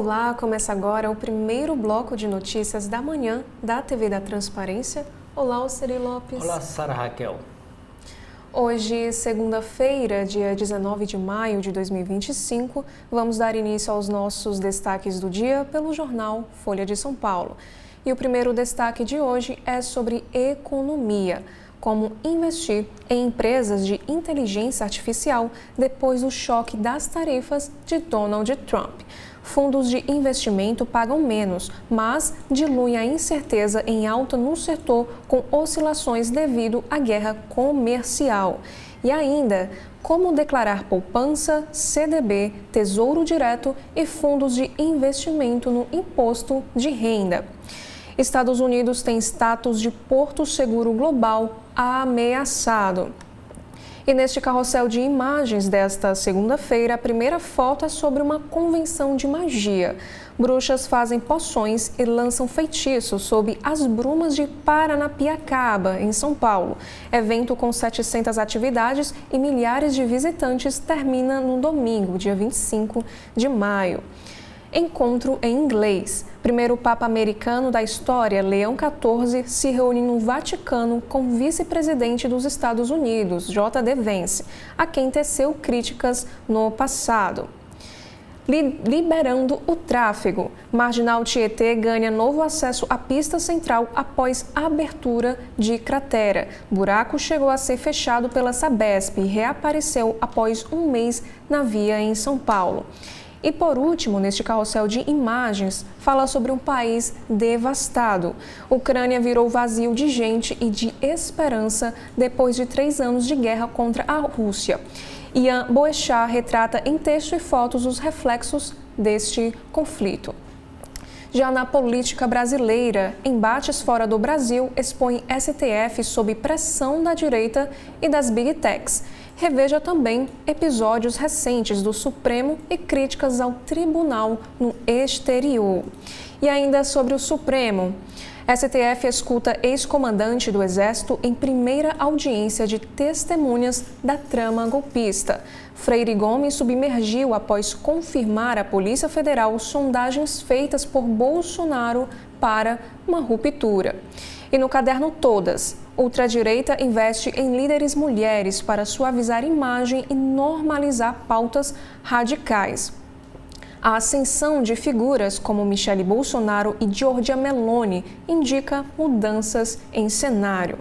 Olá, começa agora o primeiro bloco de notícias da manhã da TV da Transparência. Olá, Oceri Lopes. Olá, Sara Raquel. Hoje, segunda-feira, dia 19 de maio de 2025, vamos dar início aos nossos destaques do dia pelo jornal Folha de São Paulo. E o primeiro destaque de hoje é sobre economia. Como investir em empresas de inteligência artificial depois do choque das tarifas de Donald Trump. Fundos de investimento pagam menos, mas diluem a incerteza em alta no setor com oscilações devido à guerra comercial. E ainda, como declarar poupança, CDB, Tesouro Direto e fundos de investimento no imposto de renda. Estados Unidos tem status de porto seguro global ameaçado. E neste carrossel de imagens desta segunda-feira, a primeira foto é sobre uma convenção de magia. Bruxas fazem poções e lançam feitiços sob as brumas de Paranapiacaba, em São Paulo. Evento com 700 atividades e milhares de visitantes termina no domingo, dia 25 de maio. Encontro em inglês. Primeiro Papa americano da história, Leão XIV, se reúne no Vaticano com o vice-presidente dos Estados Unidos, J.D. Vance, a quem teceu críticas no passado. Liberando o tráfego. Marginal Tietê ganha novo acesso à pista central após abertura de cratera. Buraco chegou a ser fechado pela Sabesp e reapareceu após um mês na via em São Paulo. E por último, neste carrossel de imagens, fala sobre um país devastado. Ucrânia virou vazio de gente e de esperança depois de 3 anos de guerra contra a Rússia. Ian Boechat retrata em texto e fotos os reflexos deste conflito. Já na política brasileira, embates fora do Brasil expõem STF sob pressão da direita e das Big Techs. Reveja também episódios recentes do Supremo e críticas ao tribunal no exterior. E ainda sobre o Supremo, STF escuta ex-comandante do Exército em primeira audiência de testemunhas da trama golpista. Freire Gomes submergiu após confirmar à Polícia Federal sondagens feitas por Bolsonaro para uma ruptura. E no caderno Todas, ultradireita investe em líderes mulheres para suavizar imagem e normalizar pautas radicais. A ascensão de figuras como Michele Bolsonaro e Giorgia Meloni indica mudanças em cenário.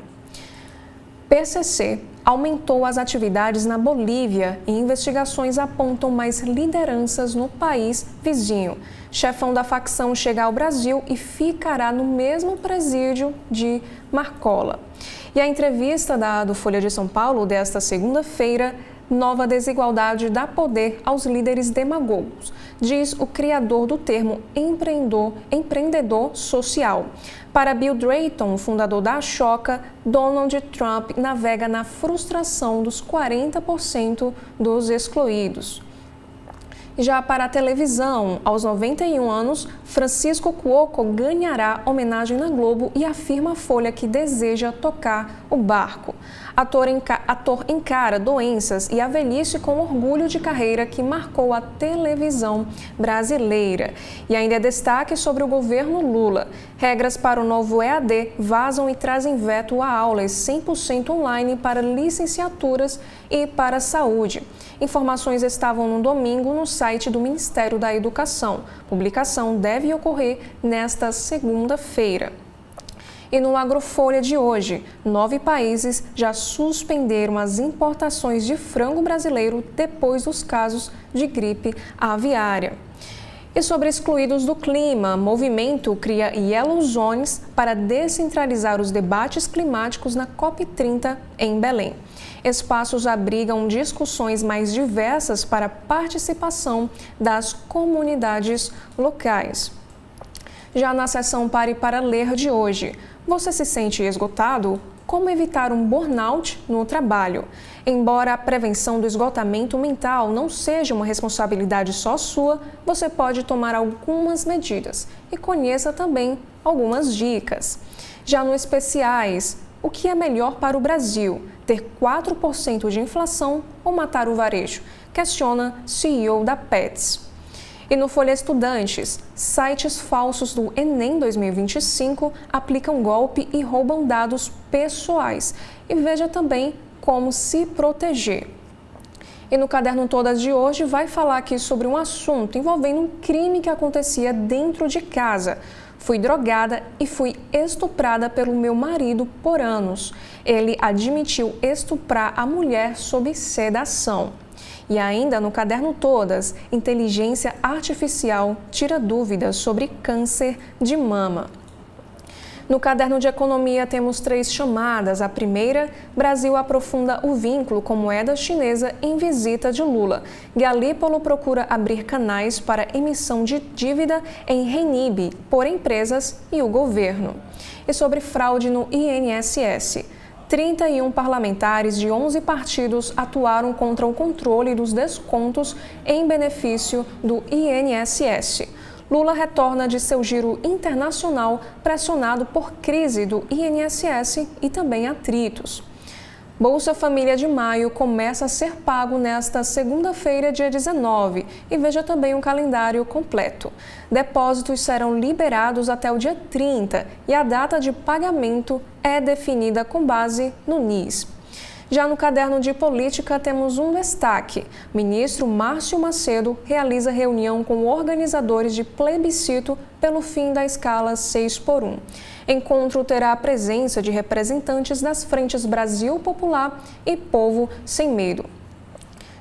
PCC aumentou as atividades na Bolívia e investigações apontam mais lideranças no país vizinho. Chefão da facção chega ao Brasil e ficará no mesmo presídio de Marcola. E a entrevista do Folha de São Paulo desta segunda-feira, nova desigualdade dá poder aos líderes demagogos, diz o criador do termo empreendedor social. Para Bill Drayton, fundador da Ashoka, Donald Trump navega na frustração dos 40% dos excluídos. Já para a televisão, aos 91 anos, Francisco Cuoco ganhará homenagem na Globo e afirma à Folha que deseja tocar o barco. Ator encara doenças e a velhice com orgulho de carreira que marcou a televisão brasileira. E ainda é destaque sobre o governo Lula. Regras para o novo EAD vazam e trazem veto a aulas 100% online para licenciaturas e para a saúde. Informações estavam no domingo no site do Ministério da Educação. Publicação deve ocorrer nesta segunda-feira. E no Agrofolha de hoje, 9 países já suspenderam as importações de frango brasileiro depois dos casos de gripe aviária. E sobre excluídos do clima, movimento cria Yellow Zones para descentralizar os debates climáticos na COP30 em Belém. Espaços abrigam discussões mais diversas para a participação das comunidades locais. Já na sessão Pare para Ler de hoje, você se sente esgotado? Como evitar um burnout no trabalho? Embora a prevenção do esgotamento mental não seja uma responsabilidade só sua, você pode tomar algumas medidas e conheça também algumas dicas. Já no Especiais, o que é melhor para o Brasil? Ter 4% de inflação ou matar o varejo? Questiona CEO da Pets. E no Folha Estudantes, sites falsos do Enem 2025 aplicam golpe e roubam dados pessoais. E veja também como se proteger. E no Caderno Todas de hoje vai falar aqui sobre um assunto envolvendo um crime que acontecia dentro de casa. Fui drogada e fui estuprada pelo meu marido por anos. Ele admitiu estuprar a mulher sob sedação. E ainda no Caderno Todas, inteligência artificial tira dúvidas sobre câncer de mama. No Caderno de Economia temos 3 chamadas. A primeira, Brasil aprofunda o vínculo com moeda chinesa em visita de Lula. Galípolo procura abrir canais para emissão de dívida em renminbi por empresas e o governo. E sobre fraude no INSS. 31 parlamentares de 11 partidos atuaram contra o controle dos descontos em benefício do INSS. Lula retorna de seu giro internacional pressionado por crise do INSS e também atritos. Bolsa Família de Maio começa a ser pago nesta segunda-feira, dia 19, e veja também um calendário completo. Depósitos serão liberados até o dia 30 e a data de pagamento é definida com base no NIS. Já no Caderno de Política temos um destaque. Ministro Márcio Macedo realiza reunião com organizadores de plebiscito pelo fim da escala 6x1. Encontro terá a presença de representantes das frentes Brasil Popular e Povo Sem Medo.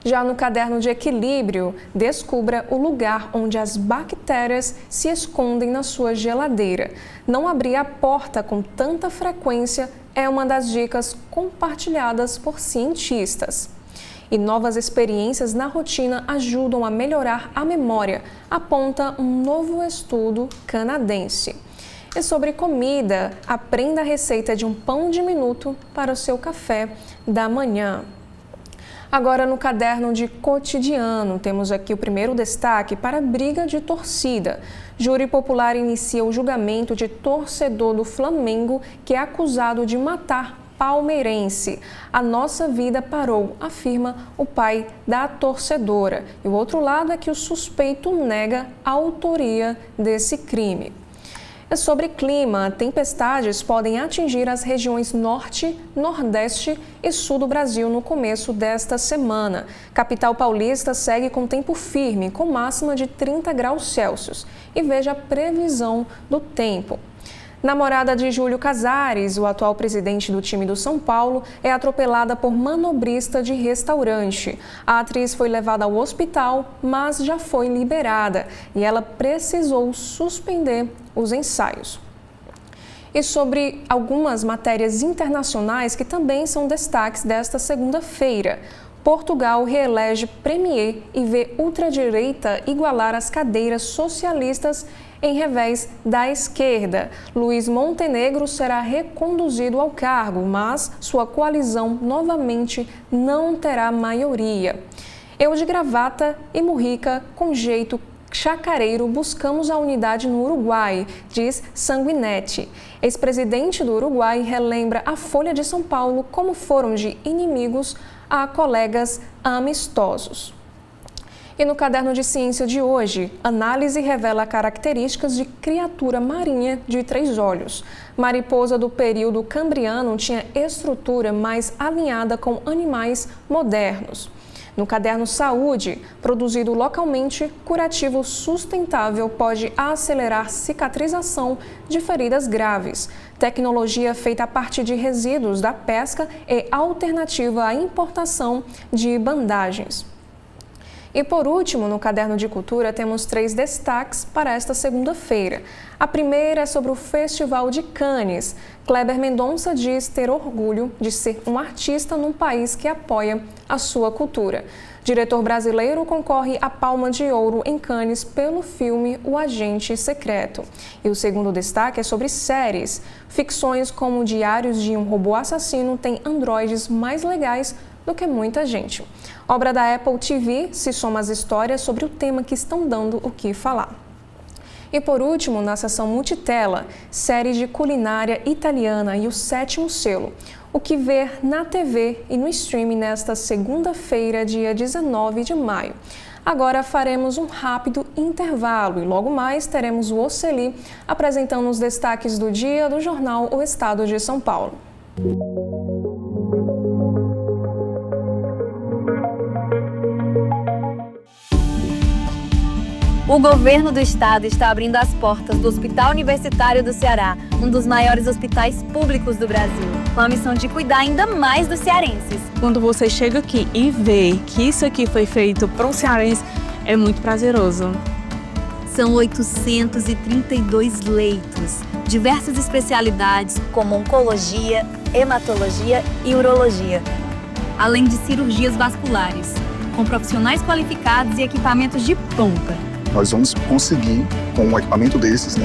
Já no Caderno de Equilíbrio, descubra o lugar onde as bactérias se escondem na sua geladeira. Não abrir a porta com tanta frequência é uma das dicas compartilhadas por cientistas. E novas experiências na rotina ajudam a melhorar a memória, aponta um novo estudo canadense. E sobre comida, aprenda a receita de um pão diminuto para o seu café da manhã. Agora no Caderno de Cotidiano, temos aqui o primeiro destaque para a briga de torcida. Júri popular inicia o julgamento de torcedor do Flamengo que é acusado de matar palmeirense. A nossa vida parou, afirma o pai da torcedora. E o outro lado é que o suspeito nega a autoria desse crime. É sobre clima. Tempestades podem atingir as regiões norte, nordeste e sul do Brasil no começo desta semana. Capital paulista segue com tempo firme, com máxima de 30 graus Celsius. E veja a previsão do tempo. Namorada de Júlio Casares, o atual presidente do time do São Paulo, é atropelada por manobrista de restaurante. A atriz foi levada ao hospital, mas já foi liberada e ela precisou suspender os ensaios. E sobre algumas matérias internacionais que também são destaques desta segunda-feira. Portugal reelege premier e vê ultradireita igualar as cadeiras socialistas em revés da esquerda. Luiz Montenegro será reconduzido ao cargo, mas sua coalizão novamente não terá maioria. Eu de gravata e Mujica com jeito chacareiro buscamos a unidade no Uruguai, diz Sanguinetti. Ex-presidente do Uruguai relembra a Folha de São Paulo como foram de inimigos a colegas amistosos. E no Caderno de Ciência de hoje, análise revela características de criatura marinha de 3 olhos. Mariposa do período cambriano tinha estrutura mais alinhada com animais modernos. No Caderno Saúde, produzido localmente, curativo sustentável pode acelerar cicatrização de feridas graves. Tecnologia feita a partir de resíduos da pesca é alternativa à importação de bandagens. E por último, no Caderno de Cultura, temos 3 destaques para esta segunda-feira. A primeira é sobre o Festival de Cannes. Kleber Mendonça diz ter orgulho de ser um artista num país que apoia a sua cultura. Diretor brasileiro concorre à Palma de Ouro em Cannes pelo filme O Agente Secreto. E o segundo destaque é sobre séries. Ficções como Diários de um Robô Assassino têm androides mais legais do que muita gente. Obra da Apple TV se soma às histórias sobre o tema que estão dando o que falar. E por último, na seção Multitela, série de culinária italiana e o Sétimo Selo. O que ver na TV e no streaming nesta segunda-feira, dia 19 de maio. Agora faremos um rápido intervalo e logo mais teremos o Oceli apresentando os destaques do dia do jornal O Estado de São Paulo. O governo do estado está abrindo as portas do Hospital Universitário do Ceará, um dos maiores hospitais públicos do Brasil, com a missão de cuidar ainda mais dos cearenses. Quando você chega aqui e vê que isso aqui foi feito para um cearense, é muito prazeroso. São 832 leitos, diversas especialidades como oncologia, hematologia e urologia, além de cirurgias vasculares, com profissionais qualificados e equipamentos de ponta. Nós vamos conseguir, com um equipamento desses,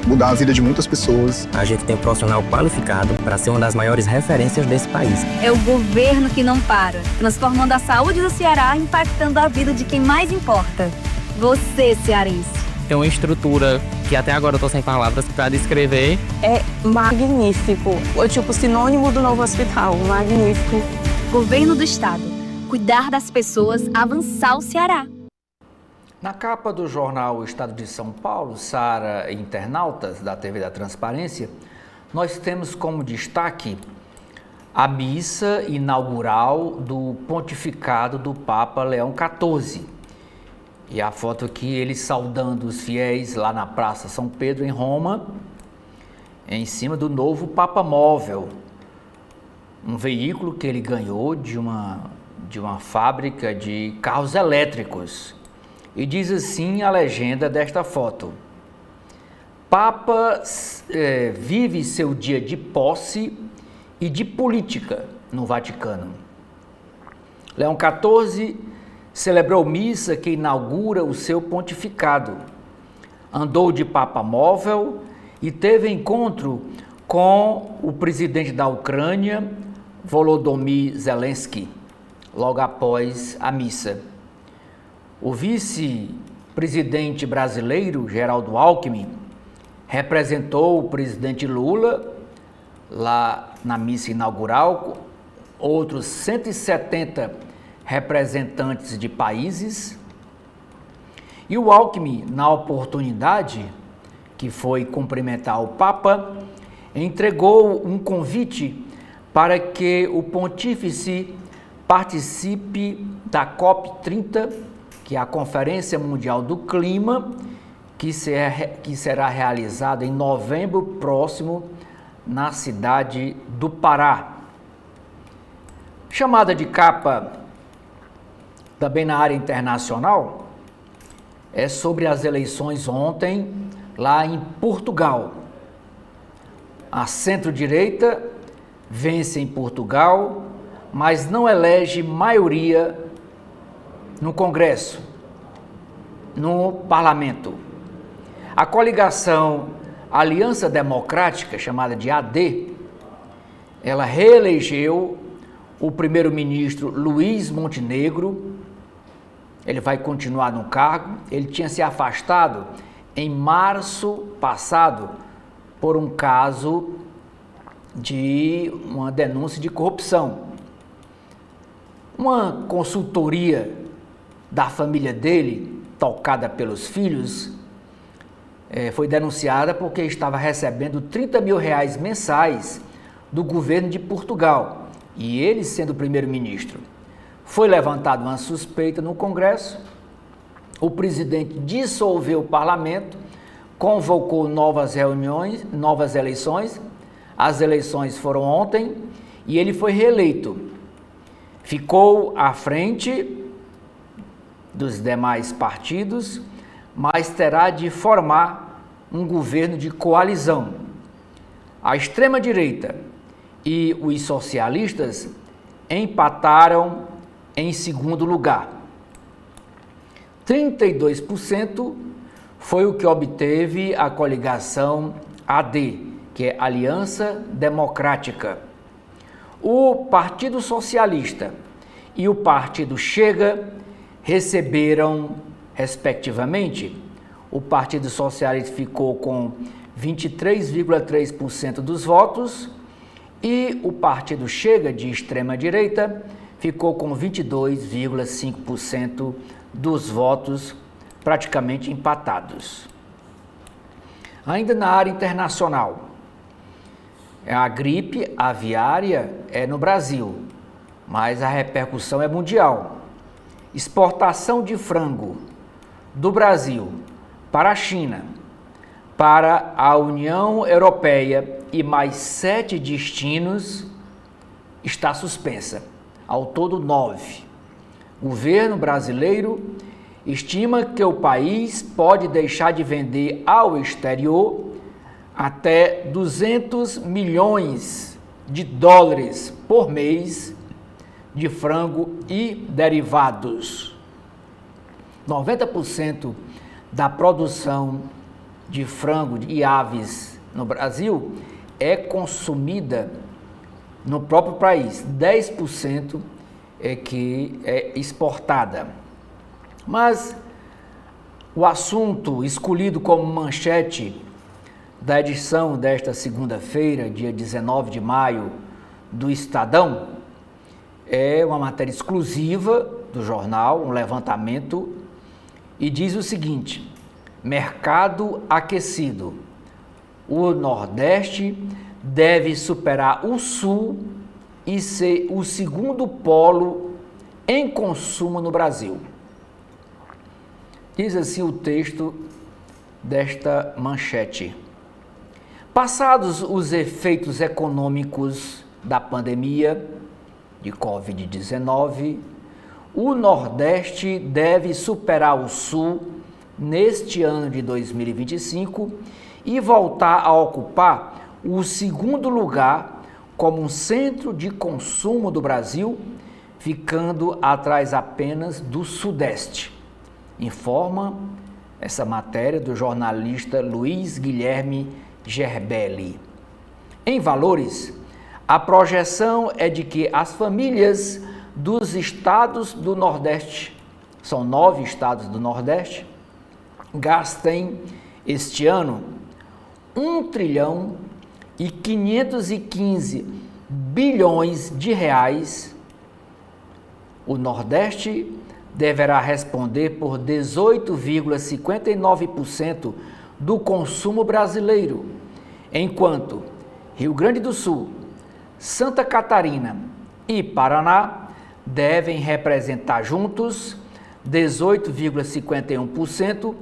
mudar a vida de muitas pessoas. A gente tem um profissional qualificado para ser uma das maiores referências desse país. É o governo que não para, transformando a saúde do Ceará, impactando a vida de quem mais importa. Você, cearense. Tem uma estrutura que até agora eu tô sem palavras para descrever. É magnífico. É tipo sinônimo do novo hospital. Magnífico. Governo do Estado. Cuidar das pessoas, avançar o Ceará. Na capa do jornal O Estado de São Paulo, Sara e internautas da TV da Transparência, nós temos como destaque a missa inaugural do pontificado do Papa Leão XIV. E a foto aqui, ele saudando os fiéis lá na Praça São Pedro, em Roma, em cima do novo Papa Móvel, um veículo que ele ganhou de uma fábrica de carros elétricos. E diz assim a legenda desta foto: Papa vive seu dia de posse e de política no Vaticano. Leão XIV celebrou missa que inaugura o seu pontificado. Andou de Papa Móvel e teve encontro com o presidente da Ucrânia, Volodymyr Zelensky, logo após a missa. O vice-presidente brasileiro, Geraldo Alckmin, representou o presidente Lula lá na missa inaugural, outros 170 representantes de países. E o Alckmin, na oportunidade que foi cumprimentar o Papa, entregou um convite para que o pontífice participe da COP30, que é a Conferência Mundial do Clima, que será realizada em novembro próximo na cidade do Pará. Chamada de capa também na área internacional, é sobre as eleições ontem lá em Portugal. A centro-direita vence em Portugal, mas não elege maioria no Congresso, no Parlamento. A coligação Aliança Democrática, chamada de AD, ela reelegeu o primeiro-ministro Luiz Montenegro. Ele vai continuar no cargo. Ele tinha se afastado em março passado por um caso de uma denúncia de corrupção. Uma consultoria da família dele, tocada pelos filhos, foi denunciada porque estava recebendo 30 mil reais mensais do governo de Portugal, e ele sendo primeiro-ministro. Foi levantada uma suspeita no Congresso, o presidente dissolveu o parlamento, convocou novas reuniões, novas eleições, as eleições foram ontem e ele foi reeleito. Ficou à frente dos demais partidos, mas terá de formar um governo de coalizão. A extrema-direita e os socialistas empataram em segundo lugar. 32% foi o que obteve a coligação AD, que é Aliança Democrática. O Partido Socialista e o Partido Chega receberam, respectivamente, o Partido Socialista ficou com 23,3% dos votos e o Partido Chega, de extrema-direita, ficou com 22,5% dos votos, praticamente empatados. Ainda na área internacional, a gripe aviária é no Brasil, mas a repercussão é mundial. Exportação de frango do Brasil para a China, para a União Europeia e mais 7 destinos está suspensa. Ao todo, 9. O governo brasileiro estima que o país pode deixar de vender ao exterior até 200 milhões de dólares por mês de frango e derivados. 90% da produção de frango e aves no Brasil é consumida no próprio país, 10% é que é exportada. Mas o assunto escolhido como manchete da edição desta segunda-feira, dia 19 de maio, do Estadão, é uma matéria exclusiva do jornal, um levantamento, e diz o seguinte: mercado aquecido. O Nordeste deve superar o Sul e ser o segundo polo em consumo no Brasil. Diz assim o texto desta manchete. Passados os efeitos econômicos da pandemia de Covid-19, o Nordeste deve superar o Sul neste ano de 2025 e voltar a ocupar o segundo lugar como um centro de consumo do Brasil, ficando atrás apenas do Sudeste, informa essa matéria do jornalista Luiz Guilherme Gerbelli. Em valores, a projeção é de que as famílias dos estados do Nordeste, são 9 estados do Nordeste, gastem este ano 1 trilhão e 515 bilhões de reais. O Nordeste deverá responder por 18,59% do consumo brasileiro, enquanto Rio Grande do Sul, Santa Catarina e Paraná devem representar juntos 18,51%,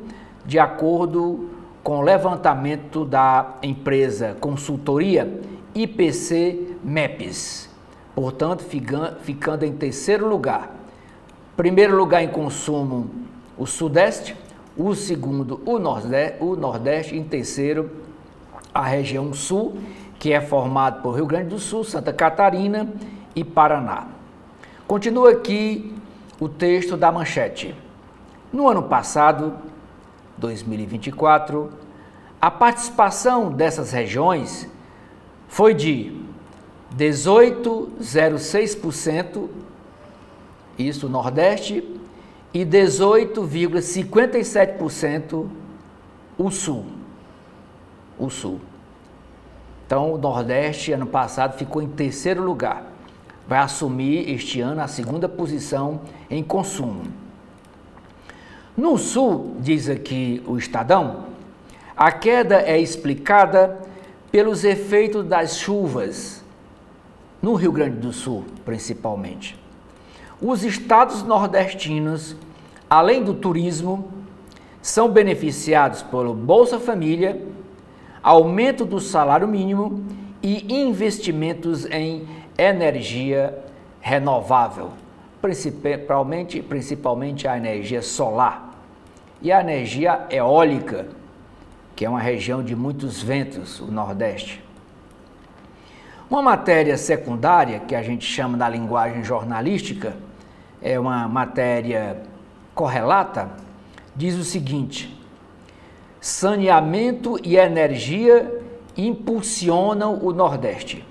de acordo com o levantamento da empresa consultoria IPC MEPS. Portanto, ficando em terceiro lugar. Primeiro lugar em consumo, o Sudeste, o segundo, o Nordeste, em terceiro, a região Sul, que é formada por Rio Grande do Sul, Santa Catarina e Paraná. Continua aqui o texto da manchete. No ano passado, 2024, a participação dessas regiões foi de 18,06%, isso Nordeste, e 18,57% o Sul. Então, o Nordeste, ano passado, ficou em terceiro lugar. Vai assumir este ano a segunda posição em consumo. No Sul, diz aqui o Estadão, a queda é explicada pelos efeitos das chuvas, no Rio Grande do Sul, principalmente. Os estados nordestinos, além do turismo, são beneficiados pelo Bolsa Família, aumento do salário mínimo e investimentos em energia renovável, principalmente a energia solar e a energia eólica, que é uma região de muitos ventos, o Nordeste. Uma matéria secundária, que a gente chama na linguagem jornalística, é uma matéria correlata, diz o seguinte: saneamento e energia impulsionam o Nordeste.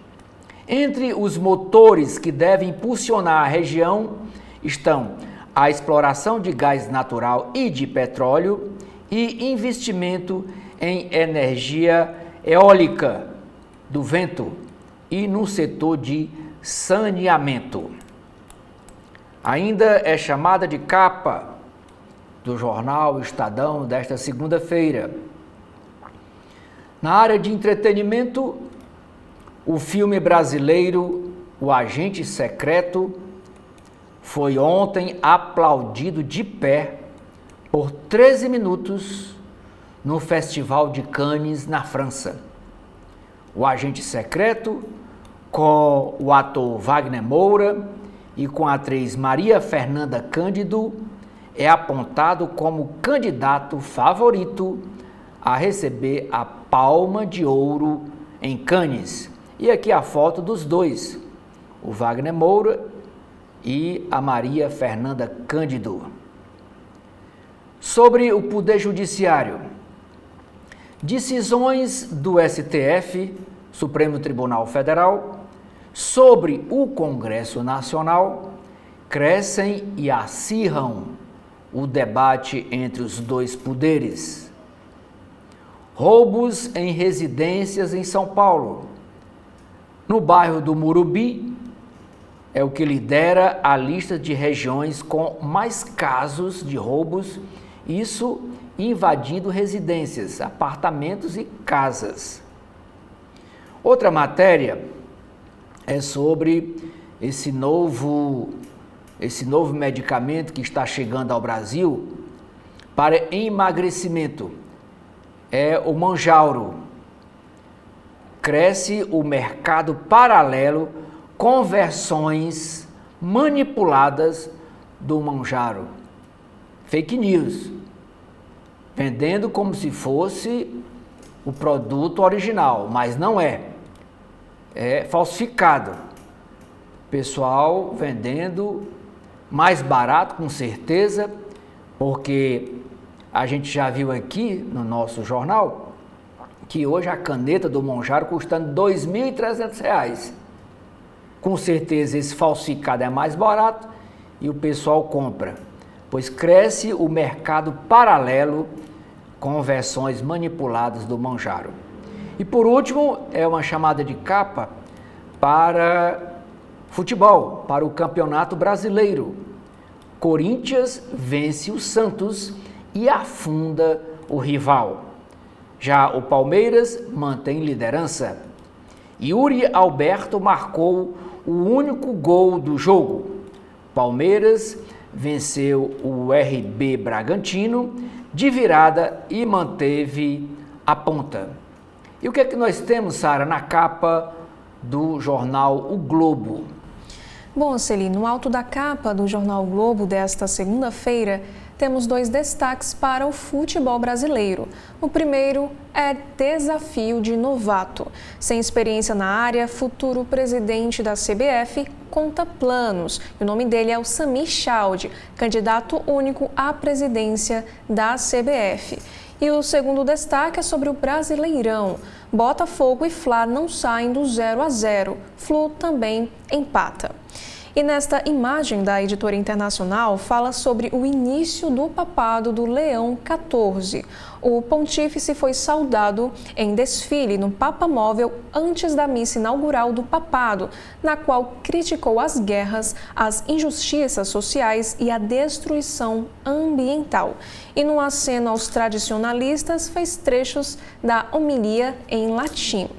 Entre os motores que devem impulsionar a região estão a exploração de gás natural e de petróleo e investimento em energia eólica do vento e no setor de saneamento. Ainda é chamada de capa do jornal Estadão desta segunda-feira. Na área de entretenimento, o filme brasileiro O Agente Secreto foi ontem aplaudido de pé por 13 minutos no Festival de Cannes, na França. O Agente Secreto, com o ator Wagner Moura e com a atriz Maria Fernanda Cândido, é apontado como candidato favorito a receber a Palma de Ouro em Cannes. E aqui a foto dos dois, o Wagner Moura e a Maria Fernanda Cândido. Sobre o Poder Judiciário, decisões do STF, Supremo Tribunal Federal, sobre o Congresso Nacional crescem e acirram o debate entre os dois poderes. Roubos em residências em São Paulo. No bairro do Murubi, é o que lidera a lista de regiões com mais casos de roubos, isso invadindo residências, apartamentos e casas. Outra matéria é sobre esse novo medicamento que está chegando ao Brasil para emagrecimento. É o Mounjaro. Cresce o mercado paralelo com versões manipuladas do Mounjaro. Fake news. Vendendo como se fosse o produto original, mas não é. É falsificado. Pessoal vendendo mais barato, com certeza, porque a gente já viu aqui no nosso jornal que hoje a caneta do Mounjaro custando R$ 2.300. Com certeza esse falsificado é mais barato e o pessoal compra, pois cresce o mercado paralelo com versões manipuladas do Mounjaro. E por último, é uma chamada de capa para futebol, para o Campeonato Brasileiro. Corinthians vence o Santos e afunda o rival. Já o Palmeiras mantém liderança. Yuri Alberto marcou o único gol do jogo. Palmeiras venceu o RB Bragantino de virada e manteve a ponta. E o que é que nós temos, Sara, na capa do jornal O Globo? Bom, Celi, no alto da capa do jornal O Globo desta segunda-feira, temos dois destaques para o futebol brasileiro. O primeiro é desafio de novato. Sem experiência na área, futuro presidente da CBF conta planos. O nome dele é o Samir Chaldi, candidato único à presidência da CBF. E o segundo destaque é sobre o Brasileirão. Botafogo e Fla não saem do 0-0. Flu também empata. E nesta imagem da editora internacional fala sobre o início do papado do Leão XIV. O pontífice foi saudado em desfile no Papa Móvel antes da missa inaugural do papado, na qual criticou as guerras, as injustiças sociais e a destruição ambiental. E no aceno aos tradicionalistas fez trechos da homilia em latim.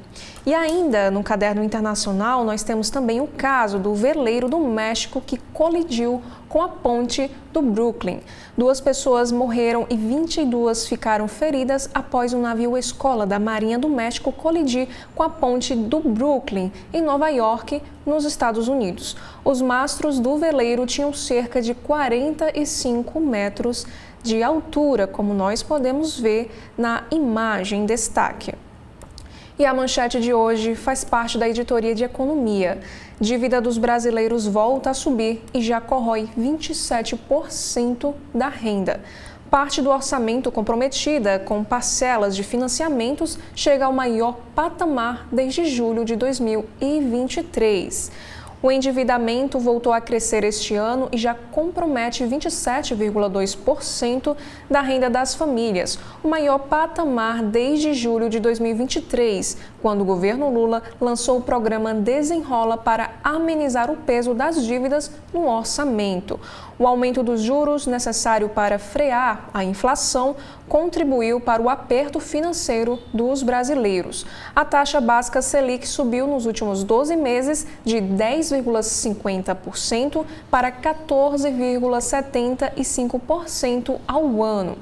E ainda no caderno internacional nós temos também o caso do veleiro do México que colidiu com a ponte do Brooklyn. 2 pessoas morreram e 22 ficaram feridas após um navio escola da Marinha do México colidir com a ponte do Brooklyn, em Nova York, nos Estados Unidos. Os mastros do veleiro tinham cerca de 45 metros de altura, como nós podemos ver na imagem em destaque. E a manchete de hoje faz parte da editoria de economia. Dívida dos brasileiros volta a subir e já corrói 27% da renda. Parte do orçamento comprometida com parcelas de financiamentos chega ao maior patamar desde julho de 2023. O endividamento voltou a crescer este ano e já compromete 27,2% da renda das famílias, o maior patamar desde julho de 2023, quando o governo Lula lançou o programa Desenrola para amenizar o peso das dívidas no orçamento. O aumento dos juros necessário para frear a inflação contribuiu para o aperto financeiro dos brasileiros. A taxa básica Selic subiu nos últimos 12 meses de 10,50% para 14,75% ao ano.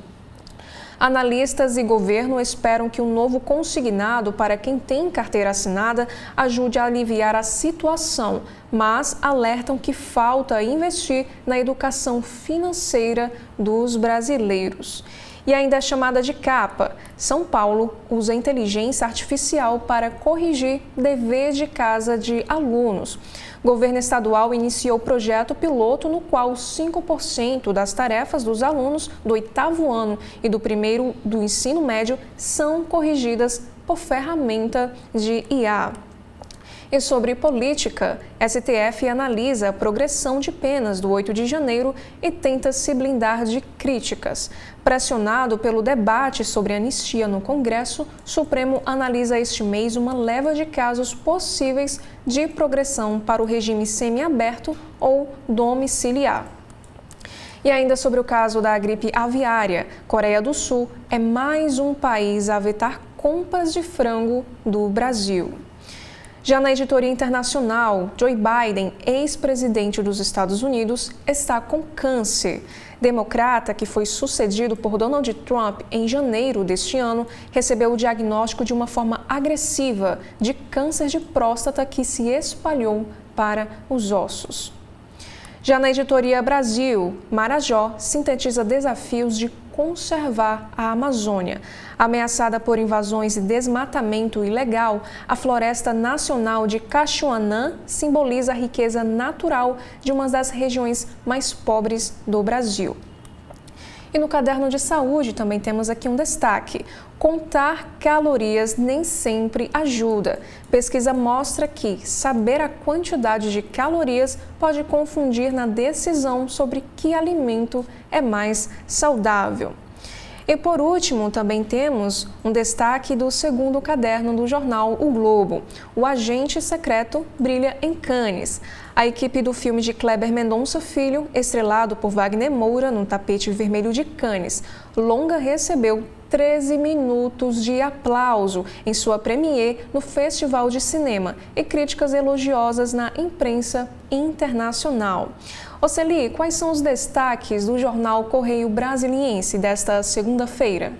Analistas e governo esperam que o novo consignado para quem tem carteira assinada ajude a aliviar a situação, mas alertam que falta investir na educação financeira dos brasileiros. E ainda é chamada de capa. São Paulo usa inteligência artificial para corrigir dever de casa de alunos. O governo estadual iniciou o projeto piloto no qual 5% das tarefas dos alunos do 8º ano e do primeiro do ensino médio são corrigidas por ferramenta de IA. E sobre política, STF analisa a progressão de penas do 8 de janeiro e tenta se blindar de críticas. Pressionado pelo debate sobre anistia no Congresso, o Supremo analisa este mês uma leva de casos possíveis de progressão para o regime semiaberto ou domiciliar. E ainda sobre o caso da gripe aviária, Coreia do Sul é mais um país a vetar compras de frango do Brasil. Já na editoria internacional, Joe Biden, ex-presidente dos Estados Unidos, está com câncer. Democrata, que foi sucedido por Donald Trump em janeiro deste ano, recebeu o diagnóstico de uma forma agressiva de câncer de próstata que se espalhou para os ossos. Já na editoria Brasil, Marajó sintetiza desafios de conservar a Amazônia. Ameaçada por invasões e desmatamento ilegal, a Floresta Nacional de Cachoanã simboliza a riqueza natural de uma das regiões mais pobres do Brasil. E no caderno de saúde também temos aqui um destaque. Contar calorias nem sempre ajuda. Pesquisa mostra que saber a quantidade de calorias pode confundir na decisão sobre que alimento é mais saudável. E por último, também temos um destaque do segundo caderno do jornal O Globo. O agente secreto brilha em Cannes. A equipe do filme de Kleber Mendonça Filho, estrelado por Wagner Moura no tapete vermelho de Cannes, longa recebeu 13 minutos de aplauso em sua premiere no Festival de Cinema e críticas elogiosas na imprensa internacional. Oceli, quais são os destaques do jornal Correio Brasiliense desta segunda-feira?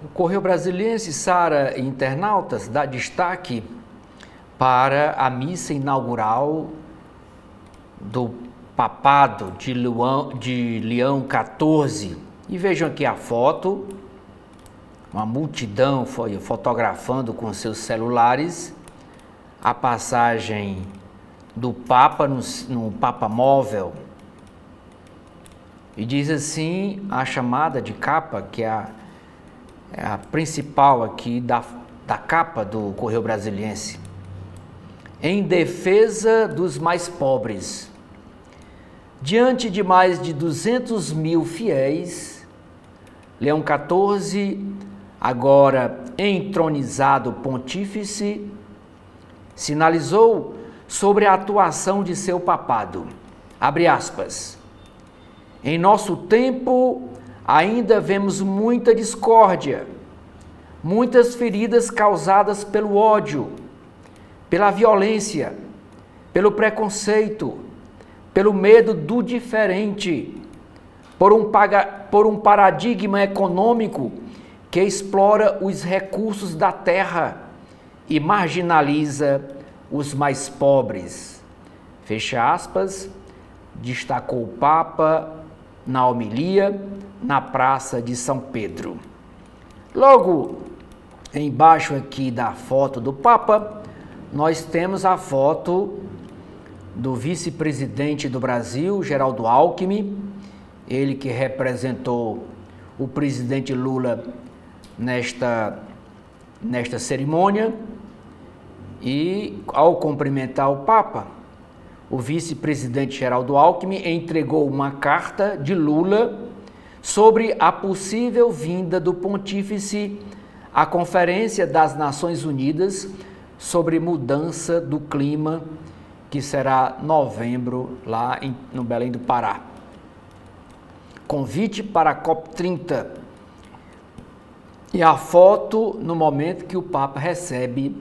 O Correio Brasiliense, Sara e internautas, dá destaque para a missa inaugural do Papado de Leão XIV. E vejam aqui a foto, uma multidão foi fotografando com seus celulares a passagem do Papa no Papa Móvel. E diz assim a chamada de capa, que é a principal aqui da capa do Correio Brasiliense. Em defesa dos mais pobres. Diante de mais de 200 mil fiéis, Leão XIV, agora entronizado pontífice, sinalizou sobre a atuação de seu papado. Abre aspas. Em nosso tempo, ainda vemos muita discórdia, muitas feridas causadas pelo ódio, pela violência, pelo preconceito, pelo medo do diferente, por um paradigma econômico que explora os recursos da terra e marginaliza os mais pobres. Fecha aspas, destacou o Papa na homilia na Praça de São Pedro. Logo embaixo aqui da foto do Papa, nós temos a foto do vice-presidente do Brasil, Geraldo Alckmin, ele que representou o presidente Lula nesta cerimônia. E ao cumprimentar o Papa, o vice-presidente Geraldo Alckmin entregou uma carta de Lula sobre a possível vinda do pontífice à Conferência das Nações Unidas sobre mudança do clima, que será novembro lá no Belém do Pará. Convite para a COP30. E a foto no momento que o Papa recebe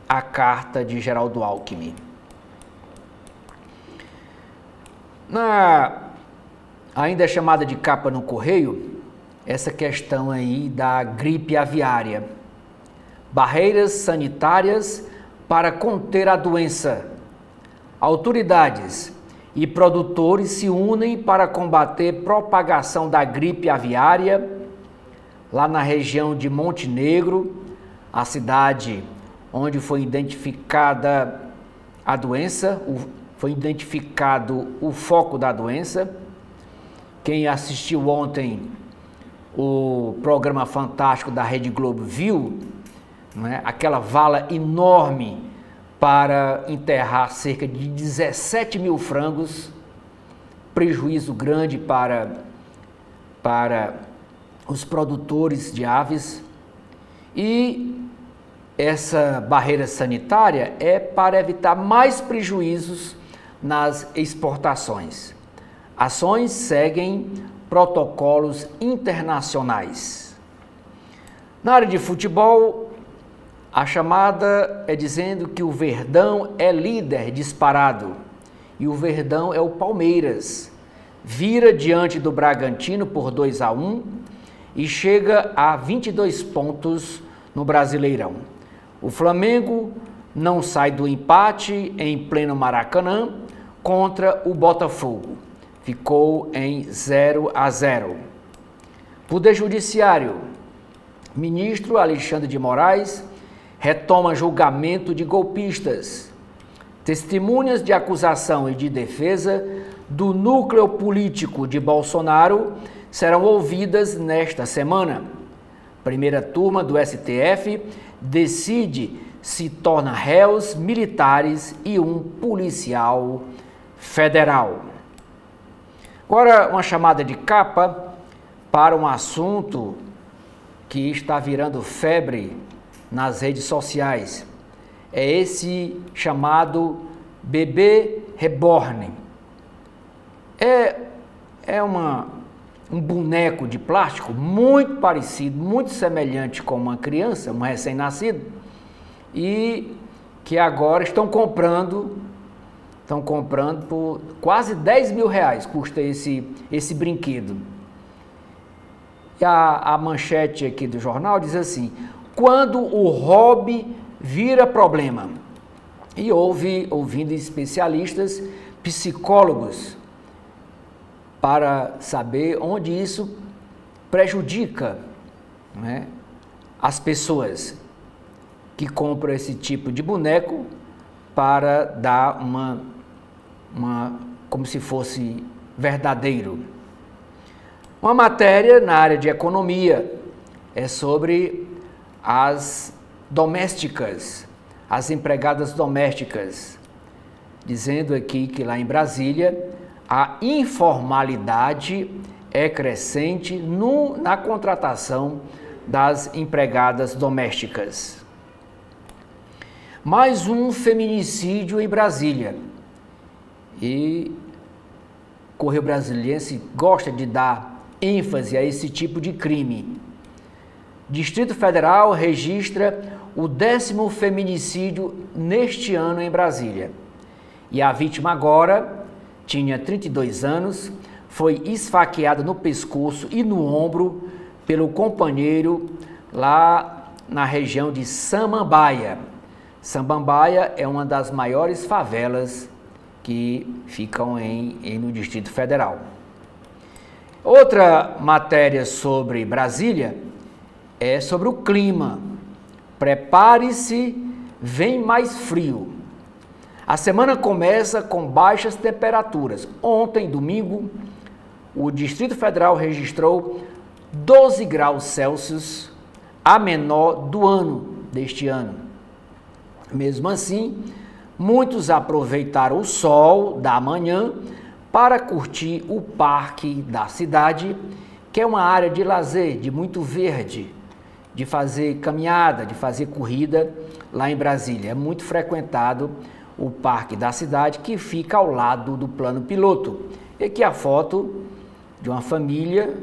a carta de Geraldo Alckmin. Ainda é chamada de capa no correio, essa questão aí da gripe aviária. Barreiras sanitárias para conter a doença. Autoridades e produtores se unem para combater propagação da gripe aviária lá na região de Montenegro, a cidade onde foi identificada a doença, foi identificado o foco da doença. Quem assistiu ontem o programa fantástico da Rede Globo viu, né, aquela vala enorme para enterrar cerca de 17 mil frangos, prejuízo grande para os produtores de aves. E essa barreira sanitária é para evitar mais prejuízos nas exportações. Ações seguem protocolos internacionais. Na área de futebol, a chamada é dizendo que o Verdão é líder disparado e o Verdão é o Palmeiras. Vira diante do Bragantino por 2-1 e chega a 22 pontos no Brasileirão. O Flamengo não sai do empate em pleno Maracanã contra o Botafogo. Ficou em 0-0. Poder Judiciário. Ministro Alexandre de Moraes retoma julgamento de golpistas. Testemunhas de acusação e de defesa do núcleo político de Bolsonaro serão ouvidas nesta semana. Primeira turma do STF decide se torna réus militares e um policial federal. Agora, uma chamada de capa para um assunto que está virando febre nas redes sociais. É esse chamado bebê reborn. É um boneco de plástico muito parecido, muito semelhante com uma criança, um recém-nascido, e que agora estão comprando por quase 10 mil reais, custa esse brinquedo. E a manchete aqui do jornal diz assim: quando o hobby vira problema. E ouvindo especialistas, psicólogos, para saber onde isso prejudica, né, as pessoas que compram esse tipo de boneco para dar como se fosse verdadeiro. Uma matéria na área de economia é sobre as domésticas, as empregadas domésticas, dizendo aqui que lá em Brasília a informalidade é crescente na contratação das empregadas domésticas. Mais um feminicídio em Brasília. E o Correio Brasiliense gosta de dar ênfase a esse tipo de crime. Distrito Federal registra o 10º feminicídio neste ano em Brasília. E a vítima agora tinha 32 anos, foi esfaqueada no pescoço e no ombro pelo companheiro lá na região de Samambaia. Samambaia é uma das maiores favelas que ficam no Distrito Federal. Outra matéria sobre Brasília é sobre o clima. Prepare-se, vem mais frio. A semana começa com baixas temperaturas. Ontem, domingo, o Distrito Federal registrou 12 graus Celsius, a menor deste ano. Mesmo assim, muitos aproveitaram o sol da manhã para curtir o parque da cidade, que é uma área de lazer, de muito verde, de fazer caminhada, de fazer corrida lá em Brasília. É muito frequentado o parque da cidade, que fica ao lado do plano piloto. E aqui a foto de uma família,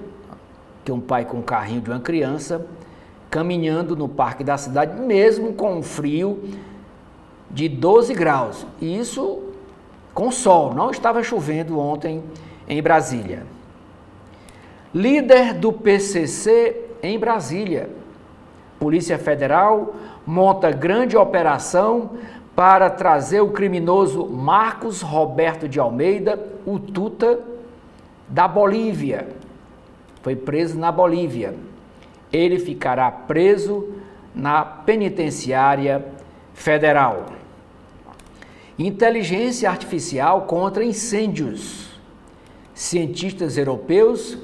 que é um pai com um carrinho de uma criança, caminhando no parque da cidade, mesmo com um frio de 12 graus. E isso com sol, não estava chovendo ontem em Brasília. Líder do PCC em Brasília. Polícia Federal monta grande operação para trazer o criminoso Marcos Roberto de Almeida, o Tuta, da Bolívia. Foi preso na Bolívia. Ele ficará preso na penitenciária federal. Inteligência artificial contra incêndios. Cientistas europeus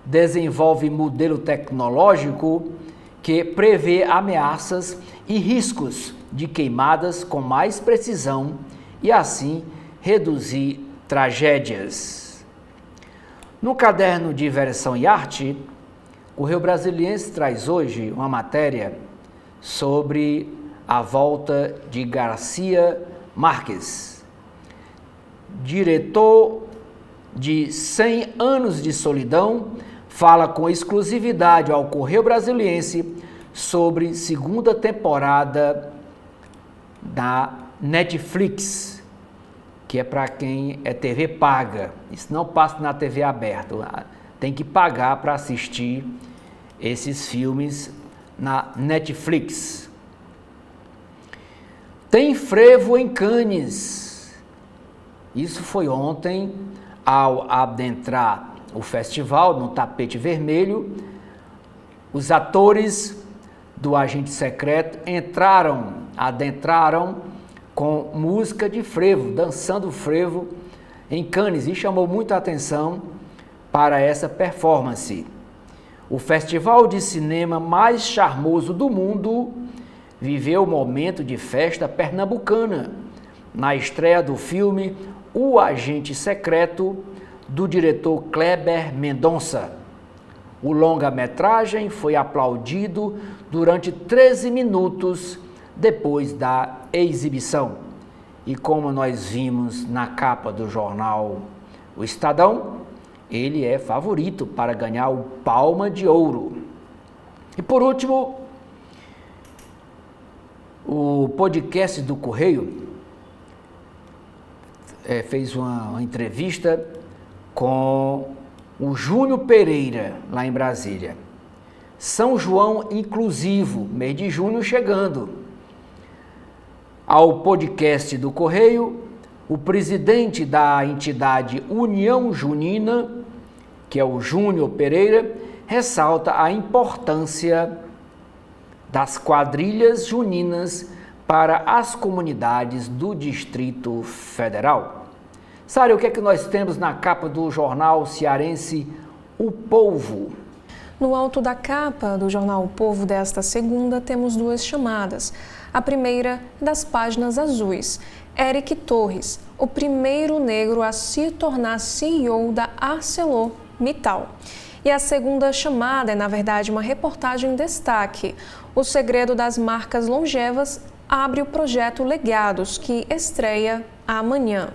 desenvolvem modelo tecnológico que prevê ameaças e riscos de queimadas com mais precisão e assim reduzir tragédias. No caderno de Versão e Arte, o Correio Brasiliense traz hoje uma matéria sobre a volta de Garcia Marques, diretor de 100 anos de solidão, fala com exclusividade ao Correio Brasiliense sobre segunda temporada da Netflix, que é para quem é TV paga. Isso não passa na TV aberta, tem que pagar para assistir esses filmes na Netflix. Tem frevo em Cannes. Isso foi ontem, ao adentrar o festival no tapete vermelho. Os atores do Agente Secreto adentraram com música de frevo, dançando frevo em Cannes, e chamou muita atenção para essa performance. O festival de cinema mais charmoso do mundo viveu um momento de festa pernambucana na estreia do filme O Agente Secreto, do diretor Kleber Mendonça. O longa-metragem foi aplaudido durante 13 minutos depois da exibição. E como nós vimos na capa do jornal O Estadão, ele é favorito para ganhar o Palma de Ouro. E por último, o podcast do Correio fez uma entrevista com o Júnior Pereira, lá em Brasília. São João inclusivo, mês de junho chegando. Ao podcast do Correio, o presidente da entidade União Junina, que é o Júnior Pereira, ressalta a importância das quadrilhas juninas para as comunidades do Distrito Federal. Sara, o que é que nós temos na capa do jornal cearense O Povo? No alto da capa do jornal O Povo desta segunda, temos duas chamadas. A primeira, das páginas azuis. Eric Torres, o primeiro negro a se tornar CEO da ArcelorMittal. E a segunda chamada é, na verdade, uma reportagem em destaque. O segredo das marcas longevas abre o projeto Legados, que estreia amanhã.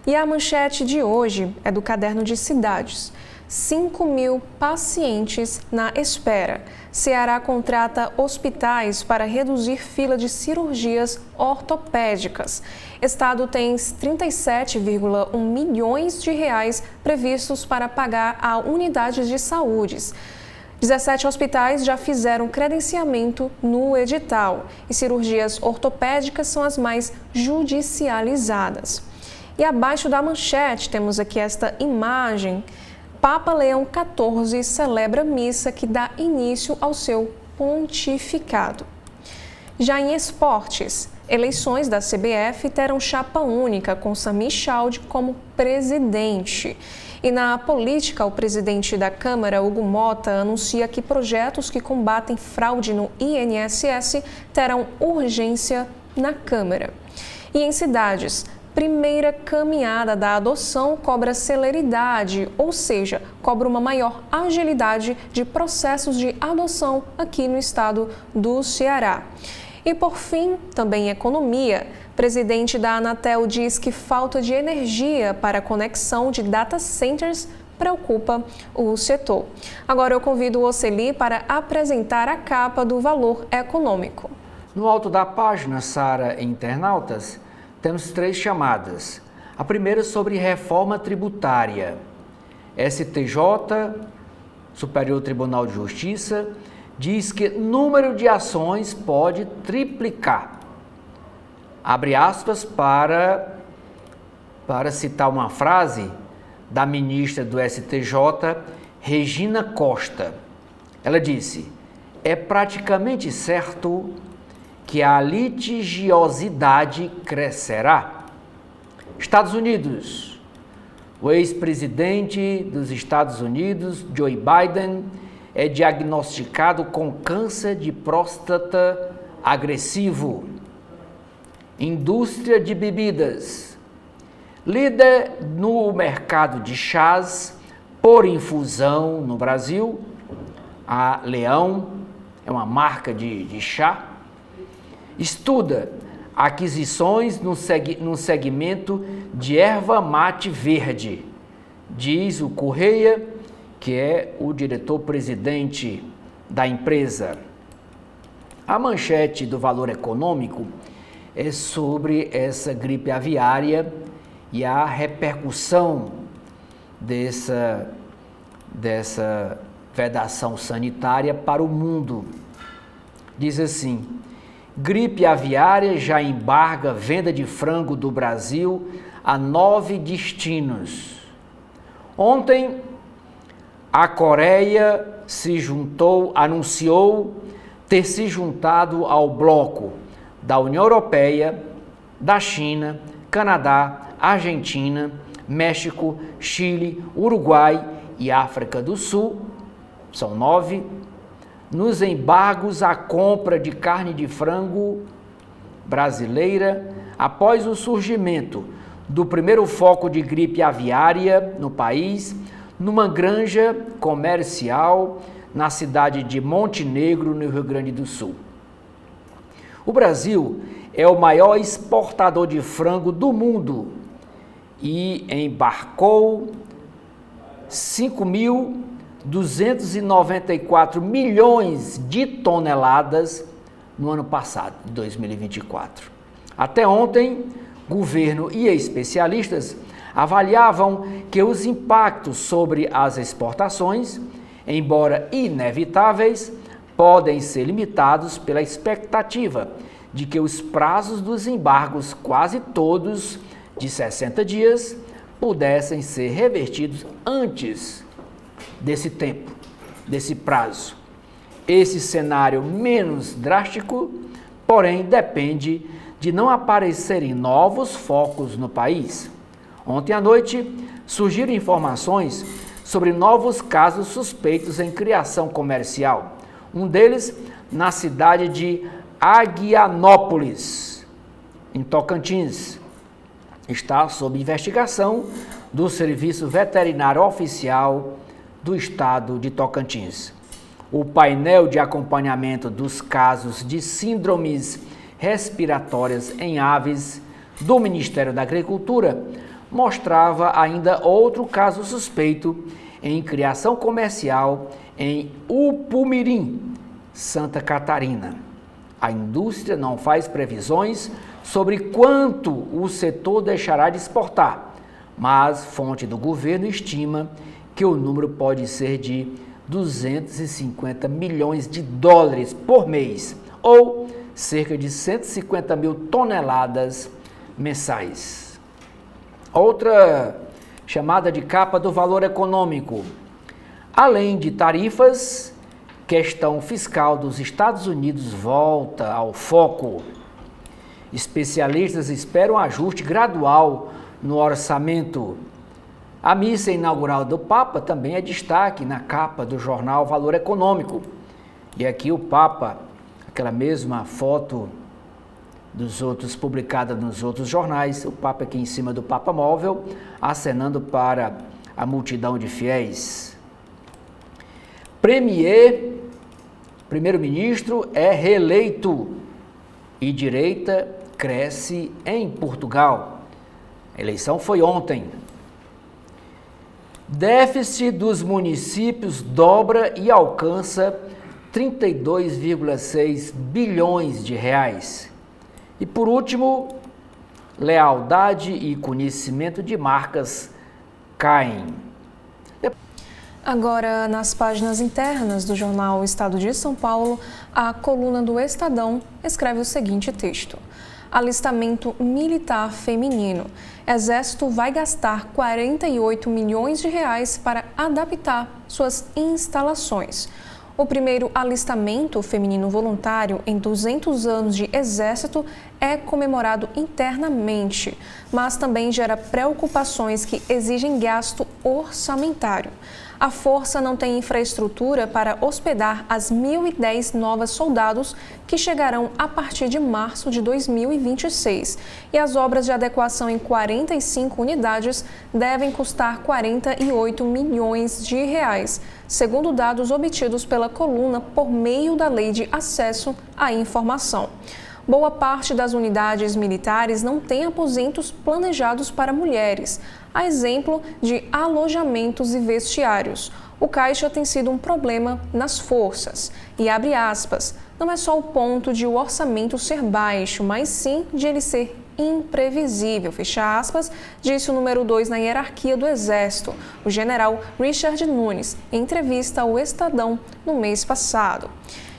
E a manchete de hoje é do Caderno de Cidades. 5.000 pacientes na espera. Ceará contrata hospitais para reduzir fila de cirurgias ortopédicas. Estado tem 37,1 milhões de reais previstos para pagar a unidades de saúde. 17 hospitais já fizeram credenciamento no edital e cirurgias ortopédicas são as mais judicializadas. E abaixo da manchete temos aqui esta imagem. Papa Leão XIV celebra missa que dá início ao seu pontificado. Já em esportes, eleições da CBF terão chapa única com Sami Chaldi como presidente. E na política, o presidente da Câmara, Hugo Mota, anuncia que projetos que combatem fraude no INSS terão urgência na Câmara. E em cidades, primeira caminhada da adoção cobra celeridade, ou seja, cobra uma maior agilidade de processos de adoção aqui no estado do Ceará. E por fim, também economia. Presidente da Anatel diz que falta de energia para a conexão de data centers preocupa o setor. Agora eu convido o Oceli para apresentar a capa do Valor Econômico. No alto da página, Sara e internautas, temos 3 chamadas. A primeira sobre reforma tributária. STJ, Superior Tribunal de Justiça, diz que número de ações pode triplicar. Abre aspas para citar uma frase da ministra do STJ, Regina Costa. Ela disse: é praticamente certo que a litigiosidade crescerá. Estados Unidos. O ex-presidente dos Estados Unidos, Joe Biden, é diagnosticado com câncer de próstata agressivo. Indústria de bebidas. Líder no mercado de chás por infusão no Brasil, a Leão é uma marca de chá. Estuda aquisições no segmento de erva mate verde, diz o Correia, que é o diretor-presidente da empresa. A manchete do Valor Econômico é sobre essa gripe aviária e a repercussão dessa vedação sanitária para o mundo. Diz assim: gripe aviária já embarga venda de frango do Brasil a 9 destinos. Ontem, a Coreia anunciou ter se juntado ao bloco da União Europeia, da China, Canadá, Argentina, México, Chile, Uruguai e África do Sul, são 9, nos embargos à compra de carne de frango brasileira após o surgimento do primeiro foco de gripe aviária no país, numa granja comercial na cidade de Montenegro, no Rio Grande do Sul. O Brasil é o maior exportador de frango do mundo e embarcou 5.294 milhões de toneladas no ano passado, 2024. Até ontem, governo e especialistas avaliavam que os impactos sobre as exportações, embora inevitáveis, podem ser limitados pela expectativa de que os prazos dos embargos, quase todos de 60 dias, pudessem ser revertidos antes desse tempo, desse prazo. Esse cenário menos drástico, porém, depende de não aparecerem novos focos no país. Ontem à noite, surgiram informações sobre novos casos suspeitos em criação comercial. Um deles na cidade de Aguianópolis, em Tocantins. Está sob investigação do Serviço Veterinário Oficial do Estado de Tocantins. O painel de acompanhamento dos casos de síndromes respiratórias em aves do Ministério da Agricultura mostrava ainda outro caso suspeito em criação comercial em Upumirim, Santa Catarina. A indústria não faz previsões sobre quanto o setor deixará de exportar, mas fonte do governo estima que o número pode ser de 250 milhões de dólares por mês, ou cerca de 150 mil toneladas mensais. Outra chamada de capa do Valor Econômico. Além de tarifas, questão fiscal dos Estados Unidos volta ao foco. Especialistas esperam ajuste gradual no orçamento. A missa inaugural do Papa também é destaque na capa do jornal Valor Econômico. E aqui o Papa, aquela mesma foto dos outros, publicada nos outros jornais, o Papa aqui em cima do Papa Móvel, acenando para a multidão de fiéis. Primeiro-ministro é reeleito e direita cresce em Portugal. A eleição foi ontem. Déficit dos municípios dobra e alcança 32,6 bilhões de reais. E por último, lealdade e conhecimento de marcas caem. Agora, nas páginas internas do jornal Estado de São Paulo, a coluna do Estadão escreve o seguinte texto: alistamento militar feminino. Exército vai gastar 48 milhões de reais para adaptar suas instalações. O primeiro alistamento feminino voluntário em 200 anos de Exército é comemorado internamente, mas também gera preocupações que exigem gasto orçamentário. A força não tem infraestrutura para hospedar as 1.010 novas soldados que chegarão a partir de março de 2026. E as obras de adequação em 45 unidades devem custar 48 milhões de reais, segundo dados obtidos pela coluna por meio da Lei de Acesso à Informação. Boa parte das unidades militares não tem aposentos planejados para mulheres, a exemplo de alojamentos e vestiários. O caixa tem sido um problema nas forças. E abre aspas, não é só o ponto de o orçamento ser baixo, mas sim de ele ser imprevisível, fecha aspas, disse o número 2 na hierarquia do Exército, o general Richard Nunes, em entrevista ao Estadão no mês passado.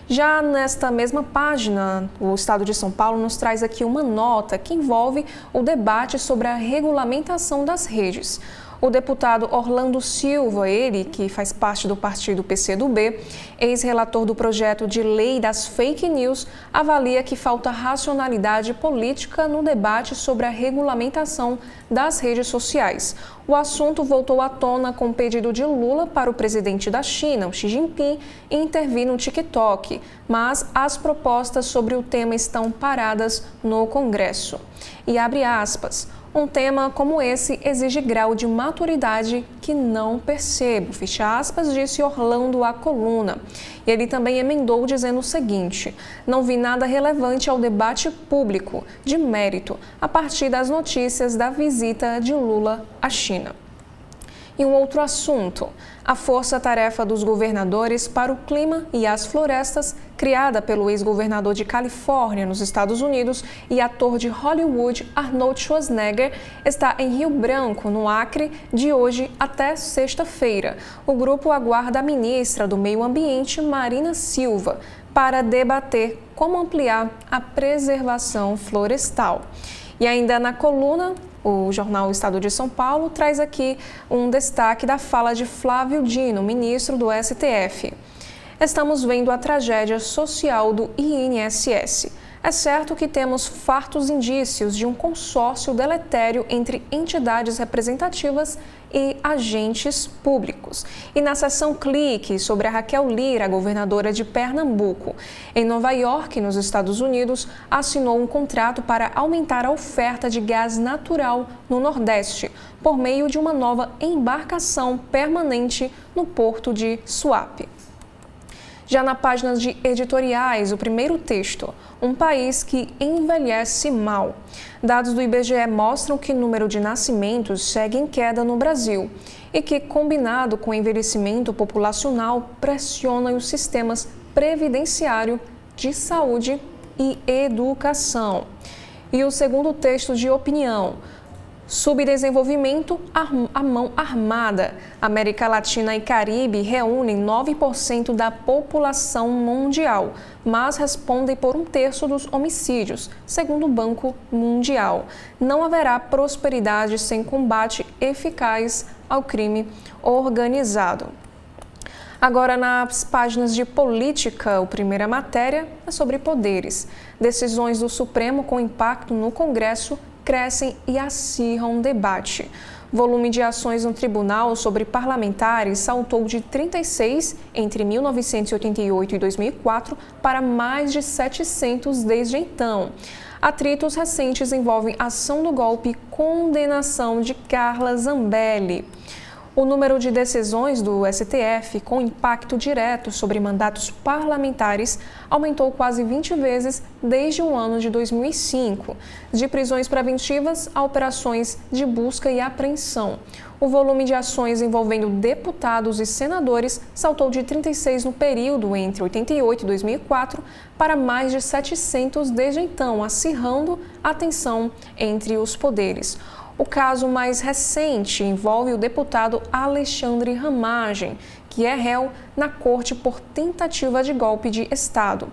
Já nesta mesma página, o Estado de São Paulo nos traz aqui uma nota que envolve o debate sobre a regulamentação das redes. O deputado Orlando Silva, ele que faz parte do partido PCdoB, ex-relator do projeto de lei das fake news, avalia que falta racionalidade política no debate sobre a regulamentação das redes sociais. O assunto voltou à tona com o pedido de Lula para o presidente da China, Xi Jinping, intervir no TikTok, mas as propostas sobre o tema estão paradas no Congresso. E abre aspas, um tema como esse exige grau de maturidade que não percebo, fecha aspas, disse Orlando à coluna. E ele também emendou dizendo o seguinte, não vi nada relevante ao debate público, de mérito, a partir das notícias da visita de Lula à China. E um outro assunto, a força-tarefa dos governadores para o clima e as florestas, criada pelo ex-governador de Califórnia, nos Estados Unidos, e ator de Hollywood, Arnold Schwarzenegger, está em Rio Branco, no Acre, de hoje até sexta-feira. O grupo aguarda a ministra do Meio Ambiente, Marina Silva, para debater como ampliar a preservação florestal. E ainda na coluna, o jornal Estado de São Paulo traz aqui um destaque da fala de Flávio Dino, ministro do STF. Estamos vendo a tragédia social do INSS. É certo que temos fartos indícios de um consórcio deletério entre entidades representativas e agentes públicos. E na seção Clique, sobre a Raquel Lira, governadora de Pernambuco, em Nova York, nos Estados Unidos, assinou um contrato para aumentar a oferta de gás natural no Nordeste, por meio de uma nova embarcação permanente no porto de Suape. Já na página de editoriais, o primeiro texto, um país que envelhece mal. Dados do IBGE mostram que o número de nascimentos segue em queda no Brasil e que, combinado com o envelhecimento populacional, pressiona os sistemas previdenciário, de saúde e educação. E o segundo texto de opinião, subdesenvolvimento à mão armada. América Latina e Caribe reúnem 9% da população mundial, mas respondem por 1/3 dos homicídios, segundo o Banco Mundial. Não haverá prosperidade sem combate eficaz ao crime organizado. Agora, nas páginas de política, a primeira matéria é sobre poderes. Decisões do Supremo com impacto no Congresso crescem e acirram debate. Volume de ações no tribunal sobre parlamentares saltou de 36 entre 1988 e 2004 para mais de 700 desde então. Atritos recentes envolvem ação do golpe e condenação de Carla Zambelli. O número de decisões do STF com impacto direto sobre mandatos parlamentares aumentou quase 20 vezes desde o ano de 2005, de prisões preventivas a operações de busca e apreensão. O volume de ações envolvendo deputados e senadores saltou de 36 no período entre 88 e 2004 para mais de 700 desde então, acirrando a tensão entre os poderes. O caso mais recente envolve o deputado Alexandre Ramagem, que é réu na corte por tentativa de golpe de Estado.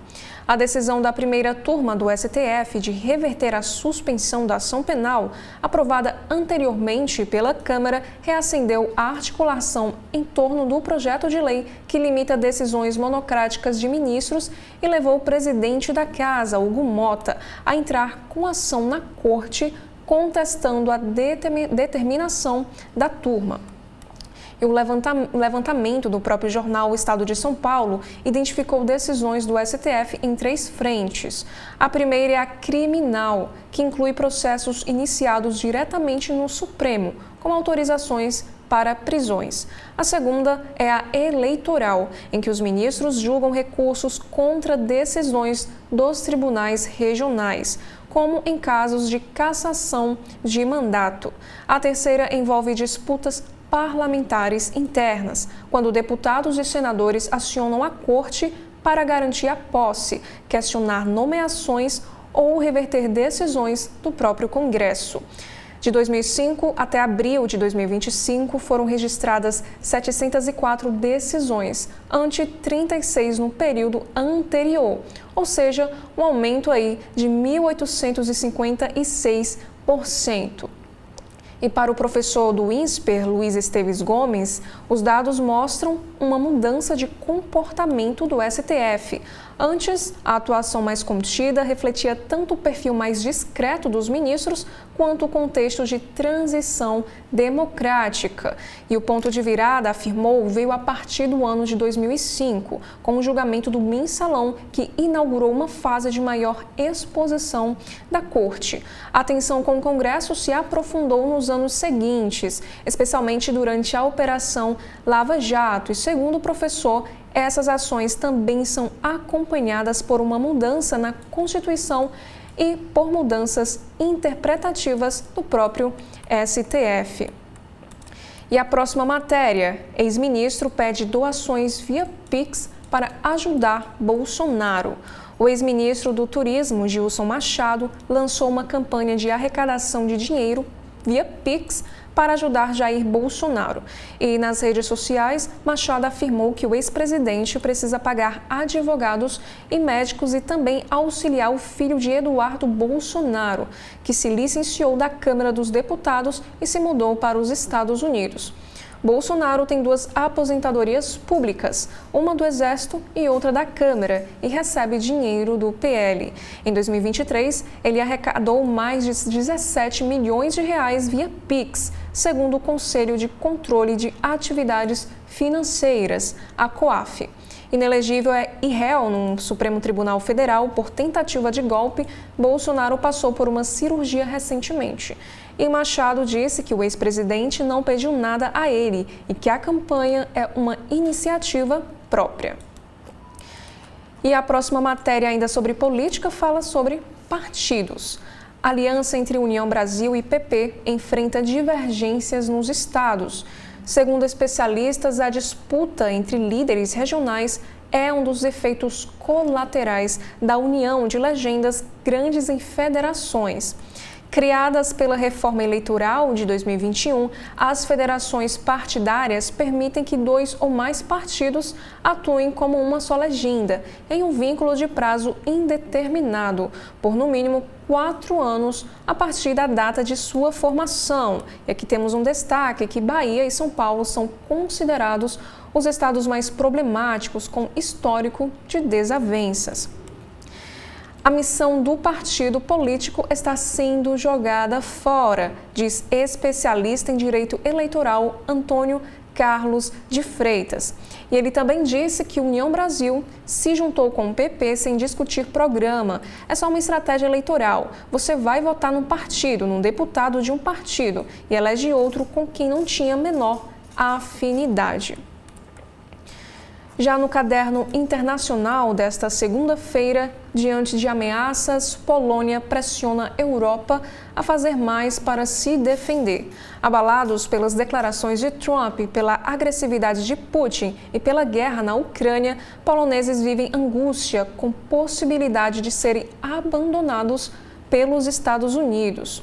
A decisão da primeira turma do STF de reverter a suspensão da ação penal, aprovada anteriormente pela Câmara, reacendeu a articulação em torno do projeto de lei que limita decisões monocráticas de ministros e levou o presidente da Casa, Hugo Mota, a entrar com ação na corte contestando a determinação da turma. E o levantamento do próprio jornal O Estado de São Paulo identificou decisões do STF em 3 frentes. A primeira é a criminal, que inclui processos iniciados diretamente no Supremo, com autorizações para prisões. A segunda é a eleitoral, em que os ministros julgam recursos contra decisões dos tribunais regionais, como em casos de cassação de mandato. A terceira envolve disputas parlamentares internas, quando deputados e senadores acionam a corte para garantir a posse, questionar nomeações ou reverter decisões do próprio Congresso. De 2005 até abril de 2025, foram registradas 704 decisões, ante 36 no período anterior, ou seja, um aumento aí de 1.856%. E para o professor do INSPER, Luiz Esteves Gomes, os dados mostram uma mudança de comportamento do STF. Antes, a atuação mais contida refletia tanto o perfil mais discreto dos ministros quanto o contexto de transição democrática. E o ponto de virada, afirmou, veio a partir do ano de 2005, com o julgamento do Mensalão, que inaugurou uma fase de maior exposição da Corte. A tensão com o Congresso se aprofundou nos anos seguintes, especialmente durante a Operação Lava Jato. E segundo o professor, essas ações também são acompanhadas por uma mudança na Constituição e por mudanças interpretativas do próprio STF. E a próxima matéria, ex-ministro pede doações via Pix para ajudar Bolsonaro. O ex-ministro do Turismo, Gilson Machado, lançou uma campanha de arrecadação de dinheiro via Pix para ajudar Jair Bolsonaro. E nas redes sociais, Machado afirmou que o ex-presidente precisa pagar advogados e médicos e também auxiliar o filho de Eduardo Bolsonaro, que se licenciou da Câmara dos Deputados e se mudou para os Estados Unidos. Bolsonaro tem 2 aposentadorias públicas, uma do Exército e outra da Câmara, e recebe dinheiro do PL. Em 2023, ele arrecadou mais de 17 milhões de reais via Pix, segundo o Conselho de Controle de Atividades Financeiras, a COAF. Inelegível e réu no Supremo Tribunal Federal por tentativa de golpe, Bolsonaro passou por uma cirurgia recentemente. E Machado disse que o ex-presidente não pediu nada a ele e que a campanha é uma iniciativa própria. E a próxima matéria, ainda sobre política, fala sobre partidos. A aliança entre União Brasil e PP enfrenta divergências nos estados. Segundo especialistas, a disputa entre líderes regionais é um dos efeitos colaterais da união de legendas grandes em federações. Criadas pela reforma eleitoral de 2021, as federações partidárias permitem que 2 ou mais partidos atuem como uma só legenda, em um vínculo de prazo indeterminado, por no mínimo 4 anos a partir da data de sua formação. E aqui temos um destaque que Bahia e São Paulo são considerados os estados mais problemáticos com histórico de desavenças. A missão do partido político está sendo jogada fora, diz especialista em direito eleitoral Antônio Carlos de Freitas. E ele também disse que União Brasil se juntou com o PP sem discutir programa. É só uma estratégia eleitoral. Você vai votar num partido, num deputado de um partido e elege outro com quem não tinha menor afinidade. Já no caderno internacional desta segunda-feira, diante de ameaças, Polônia pressiona a Europa a fazer mais para se defender. Abalados pelas declarações de Trump, pela agressividade de Putin e pela guerra na Ucrânia, poloneses vivem angústia com possibilidade de serem abandonados pelos Estados Unidos.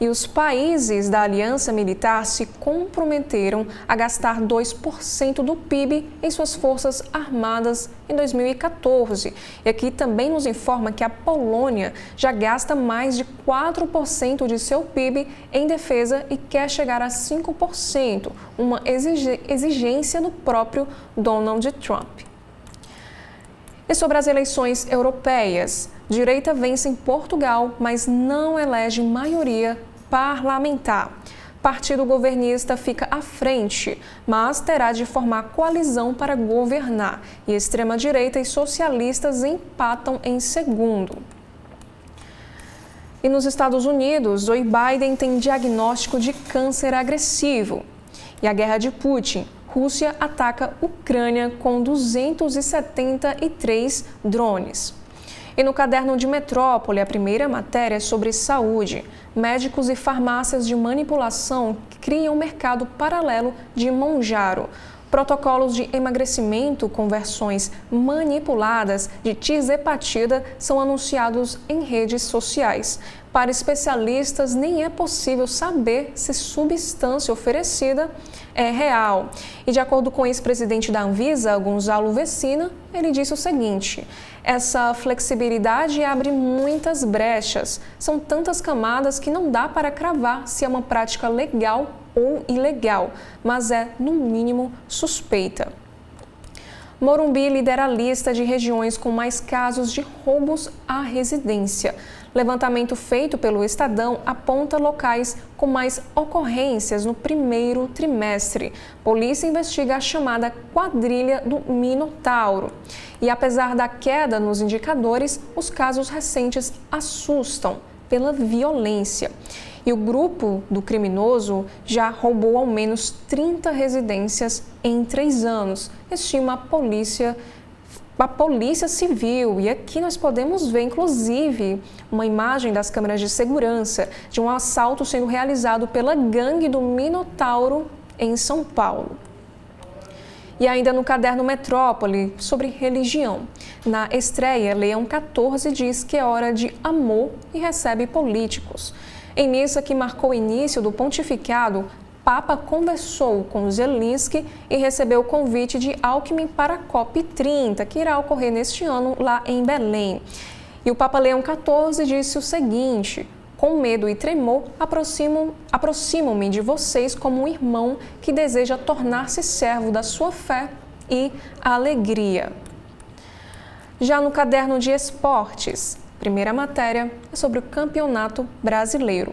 E os países da aliança militar se comprometeram a gastar 2% do PIB em suas forças armadas em 2014. E aqui também nos informa que a Polônia já gasta mais de 4% de seu PIB em defesa e quer chegar a 5%, uma exigência do próprio Donald Trump. E sobre as eleições europeias, direita vence em Portugal, mas não elege maioria parlamentar. Partido governista fica à frente, mas terá de formar coalizão para governar. E extrema-direita e socialistas empatam em segundo. E nos Estados Unidos, Joe Biden tem diagnóstico de câncer agressivo. E a guerra de Putin. Rússia ataca Ucrânia com 273 drones. E no caderno de Metrópole, a primeira matéria é sobre saúde. Médicos e farmácias de manipulação criam um mercado paralelo de Monjaro. Protocolos de emagrecimento com versões manipuladas de tirzepatida são anunciados em redes sociais. Para especialistas, nem é possível saber se substância oferecida é real. E de acordo com o ex-presidente da Anvisa, Gonzalo Vecina, ele disse o seguinte: essa flexibilidade abre muitas brechas. São tantas camadas que não dá para cravar se é uma prática legal ou ilegal, mas é, no mínimo, suspeita. Morumbi lidera a lista de regiões com mais casos de roubos à residência. Levantamento feito pelo Estadão aponta locais com mais ocorrências no primeiro trimestre. Polícia investiga a chamada quadrilha do Minotauro. E apesar da queda nos indicadores, os casos recentes assustam pela violência. E o grupo do criminoso já roubou ao menos 30 residências em 3 anos, estima a Polícia Civil. E aqui nós podemos ver, inclusive, uma imagem das câmeras de segurança de um assalto sendo realizado pela gangue do Minotauro em São Paulo. E ainda no caderno Metrópole, sobre religião. Na estreia, Leão XIV diz que é hora de amor e recebe políticos. Em missa que marcou o início do pontificado, Papa conversou com Zelensky e recebeu o convite de Alckmin para a COP30, que irá ocorrer neste ano lá em Belém. E o Papa Leão XIV disse o seguinte: com medo e tremor, aproximo-me de vocês como um irmão que deseja tornar-se servo da sua fé e alegria. Já no caderno de esportes, primeira matéria é sobre o Campeonato Brasileiro.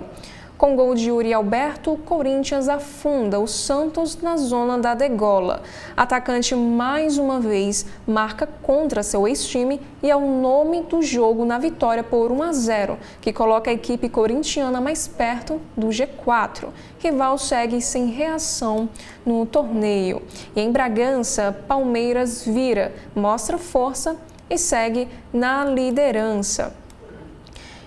Com gol de Yuri Alberto, o Corinthians afunda o Santos na zona da degola. Atacante mais uma vez marca contra seu ex-time e é o nome do jogo na vitória por 1-0, que coloca a equipe corintiana mais perto do G4. Rival segue sem reação no torneio. E em Bragança, Palmeiras vira, mostra força e segue na liderança.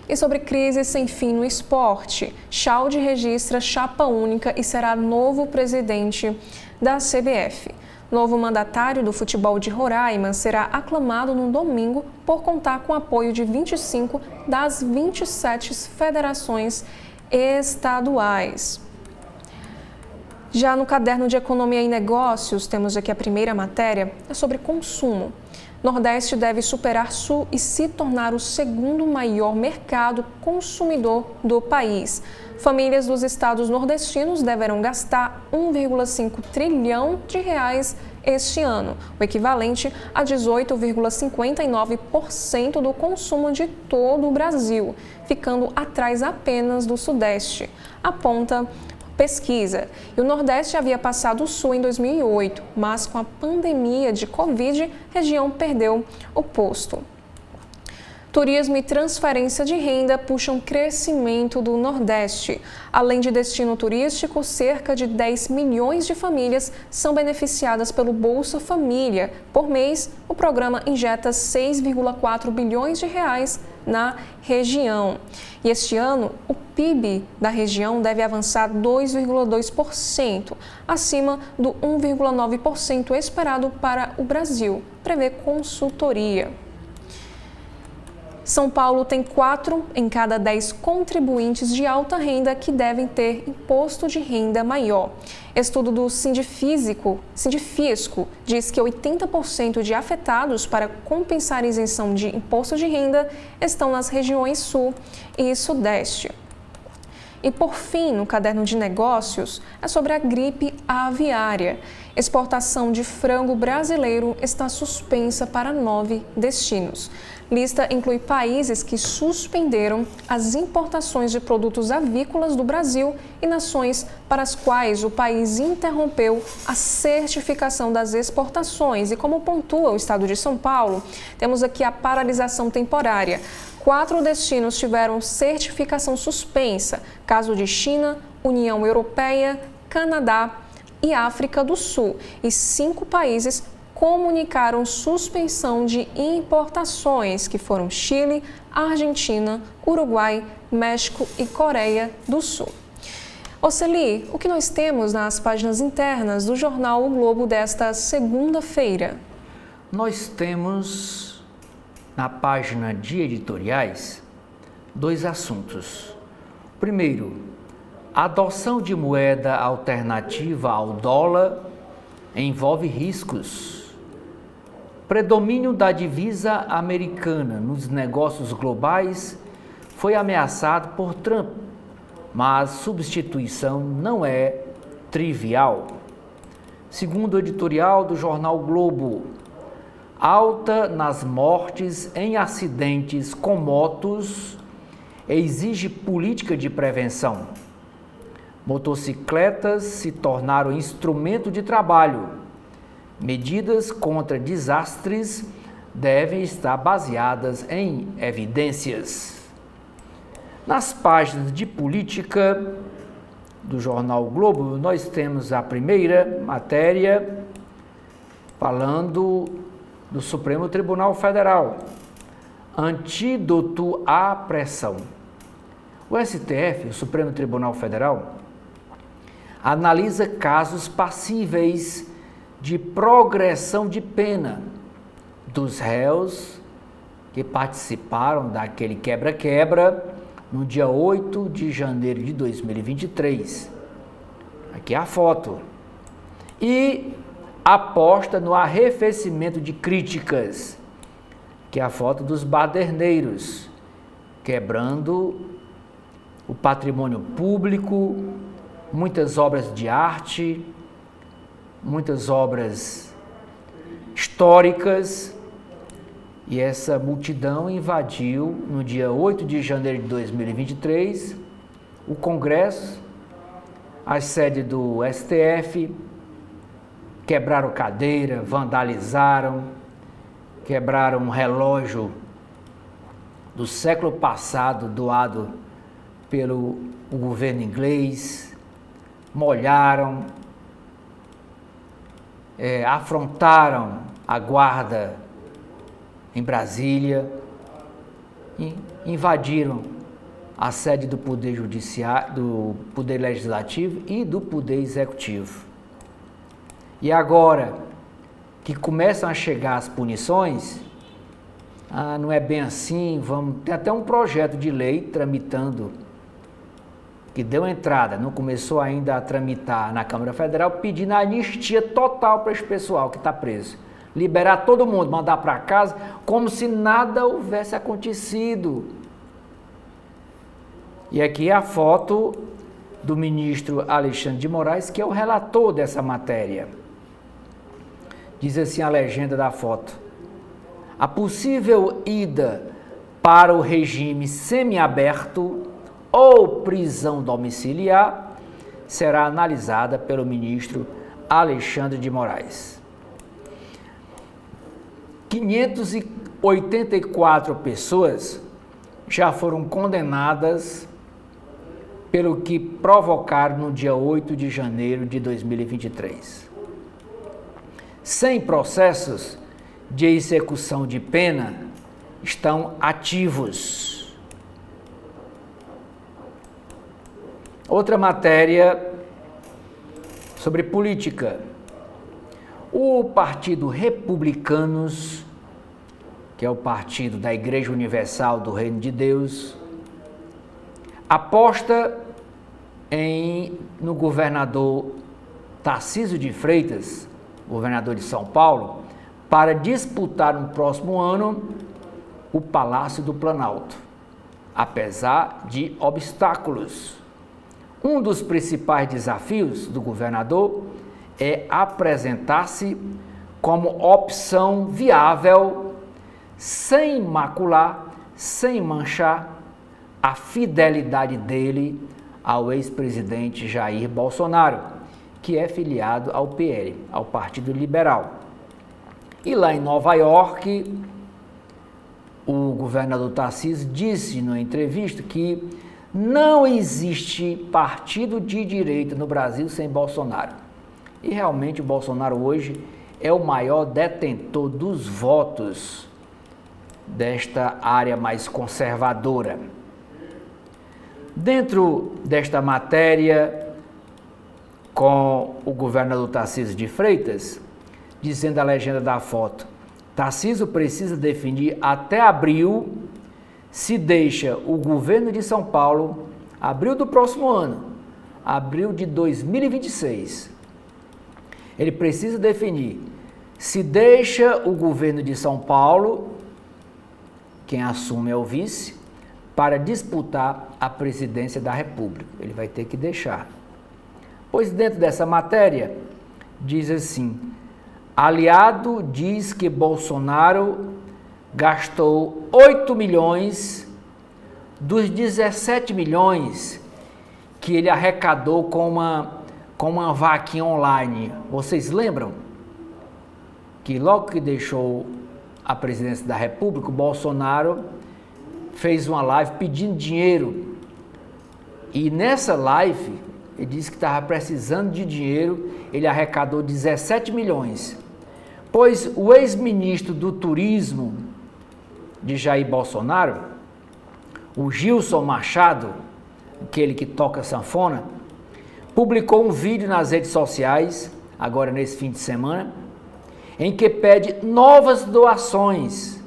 E sobre crise sem fim no esporte, Chalde registra chapa única e será novo presidente da CBF. Novo mandatário do futebol de Roraima será aclamado no domingo por contar com o apoio de 25 das 27 federações estaduais. Já no caderno de Economia e Negócios, temos aqui a primeira matéria, é sobre consumo. Nordeste deve superar Sul e se tornar o segundo maior mercado consumidor do país. Famílias dos estados nordestinos deverão gastar 1,5 trilhão de reais este ano, o equivalente a 18,59% do consumo de todo o Brasil, ficando atrás apenas do Sudeste, aponta pesquisa. E o Nordeste havia passado o Sul em 2008, mas com a pandemia de Covid, a região perdeu o posto. Turismo e transferência de renda puxam crescimento do Nordeste. Além de destino turístico, cerca de 10 milhões de famílias são beneficiadas pelo Bolsa Família. Por mês, o programa injeta 6,4 bilhões de reais na região. E este ano, o PIB da região deve avançar 2,2%, acima do 1,9% esperado para o Brasil, prevê consultoria. São Paulo tem 4 em cada 10 contribuintes de alta renda que devem ter imposto de renda maior. Estudo do Sindifisco diz que 80% de afetados para compensar a isenção de imposto de renda estão nas regiões Sul e Sudeste. E por fim, no caderno de negócios, é sobre a gripe aviária. Exportação de frango brasileiro está suspensa para 9 destinos. Lista inclui países que suspenderam as importações de produtos avícolas do Brasil e nações para as quais o país interrompeu a certificação das exportações. E como pontua o estado de São Paulo, temos aqui a paralisação temporária. 4 destinos tiveram certificação suspensa, caso de China, União Europeia, Canadá e África do Sul. E 5 países comunicaram suspensão de importações, que foram Chile, Argentina, Uruguai, México e Coreia do Sul. Oceli, o que nós temos nas páginas internas do jornal O Globo desta segunda-feira? Nós temos na página de editoriais 2 assuntos. Primeiro, a adoção de moeda alternativa ao dólar envolve riscos. Predomínio da divisa americana nos negócios globais foi ameaçado por Trump, mas substituição não é trivial. Segundo o editorial do jornal Globo, alta nas mortes em acidentes com motos exige política de prevenção. Motocicletas se tornaram instrumento de trabalho. Medidas contra desastres devem estar baseadas em evidências. Nas páginas de política do jornal Globo, nós temos a primeira matéria falando do Supremo Tribunal Federal. Antídoto à pressão. O STF, o Supremo Tribunal Federal, analisa casos passíveis de progressão de pena dos réus que participaram daquele quebra-quebra no dia 8 de janeiro de 2023. Aqui é a foto. E aposta no arrefecimento de críticas, que é a foto dos baderneiros, quebrando o patrimônio público, muitas obras de arte, muitas obras históricas, e essa multidão invadiu no dia 8 de janeiro de 2023 o Congresso, a sede do STF, quebraram cadeira, vandalizaram, quebraram um relógio do século passado doado pelo governo inglês, molharam, afrontaram a guarda em Brasília, invadiram a sede do Poder Judiciário, do Poder Legislativo e do Poder Executivo. E agora que começam a chegar as punições, não é bem assim, tem até um projeto de lei tramitando, que deu entrada, não começou ainda a tramitar na Câmara Federal, pedindo a anistia total para esse pessoal que está preso. Liberar todo mundo, mandar para casa, como se nada houvesse acontecido. E aqui é a foto do ministro Alexandre de Moraes, que é o relator dessa matéria. Diz assim a legenda da foto: a possível ida para o regime semiaberto ou prisão domiciliar será analisada pelo ministro Alexandre de Moraes. 584 pessoas já foram condenadas pelo que provocaram no dia 8 de janeiro de 2023. 100 processos de execução de pena estão ativos. Outra matéria sobre política. O Partido Republicanos, que é o partido da Igreja Universal do Reino de Deus, aposta no governador Tarcísio de Freitas, governador de São Paulo, para disputar no próximo ano o Palácio do Planalto, apesar de obstáculos. Um dos principais desafios do governador é apresentar-se como opção viável, sem macular, sem manchar a fidelidade dele ao ex-presidente Jair Bolsonaro, que é filiado ao PL, ao Partido Liberal. E lá em Nova York, o governador Tarcísio disse numa entrevista que não existe partido de direita no Brasil sem Bolsonaro. E realmente o Bolsonaro hoje é o maior detentor dos votos desta área mais conservadora. Dentro desta matéria, com o governador Tarcísio de Freitas, dizendo a legenda da foto: Tarcísio precisa definir até abril se deixa o governo de São Paulo, abril do próximo ano, abril de 2026. Ele precisa definir se deixa o governo de São Paulo, quem assume é o vice, para disputar a presidência da República. Ele vai ter que deixar. Pois dentro dessa matéria, diz assim: aliado diz que Bolsonaro gastou 8 milhões dos 17 milhões que ele arrecadou com uma vaquinha online. Vocês lembram que logo que deixou a presidência da República, o Bolsonaro fez uma live pedindo dinheiro. E nessa live, ele disse que estava precisando de dinheiro, ele arrecadou 17 milhões. Pois o ex-ministro do Turismo de Jair Bolsonaro, o Gilson Machado, aquele que toca sanfona, publicou um vídeo nas redes sociais, agora nesse fim de semana, em que pede novas doações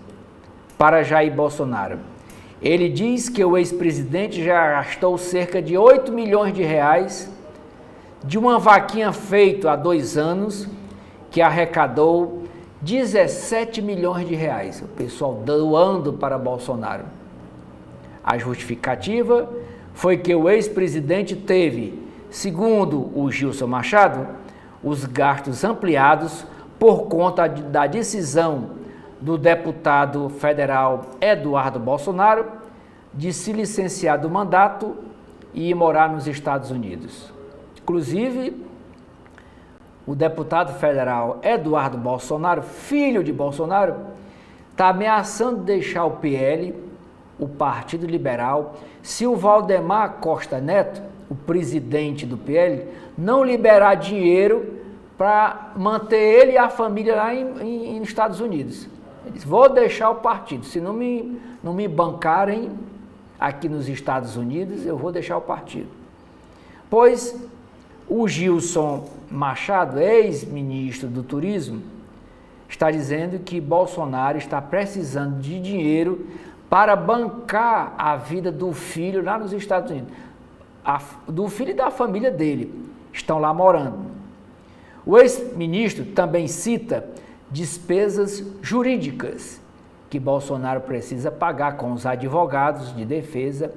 para Jair Bolsonaro. Ele diz que o ex-presidente já gastou cerca de 8 milhões de reais de uma vaquinha feita há 2 anos, que arrecadou 17 milhões de reais. O pessoal doando para Bolsonaro. A justificativa foi que o ex-presidente teve, segundo o Gilson Machado, os gastos ampliados por conta da decisão do deputado federal Eduardo Bolsonaro de se licenciar do mandato e ir morar nos Estados Unidos. Inclusive, o deputado federal Eduardo Bolsonaro, filho de Bolsonaro, está ameaçando deixar o PL, o Partido Liberal, se o Valdemar Costa Neto, o presidente do PL, não liberar dinheiro para manter ele e a família lá nos Estados Unidos. Ele disse: vou deixar o partido, se não me bancarem aqui nos Estados Unidos, eu vou deixar o partido. Pois o Gilson Machado, ex-ministro do Turismo, está dizendo que Bolsonaro está precisando de dinheiro para bancar a vida do filho lá nos Estados Unidos. Do filho e da família dele, estão lá morando. O ex-ministro também cita despesas jurídicas que Bolsonaro precisa pagar com os advogados de defesa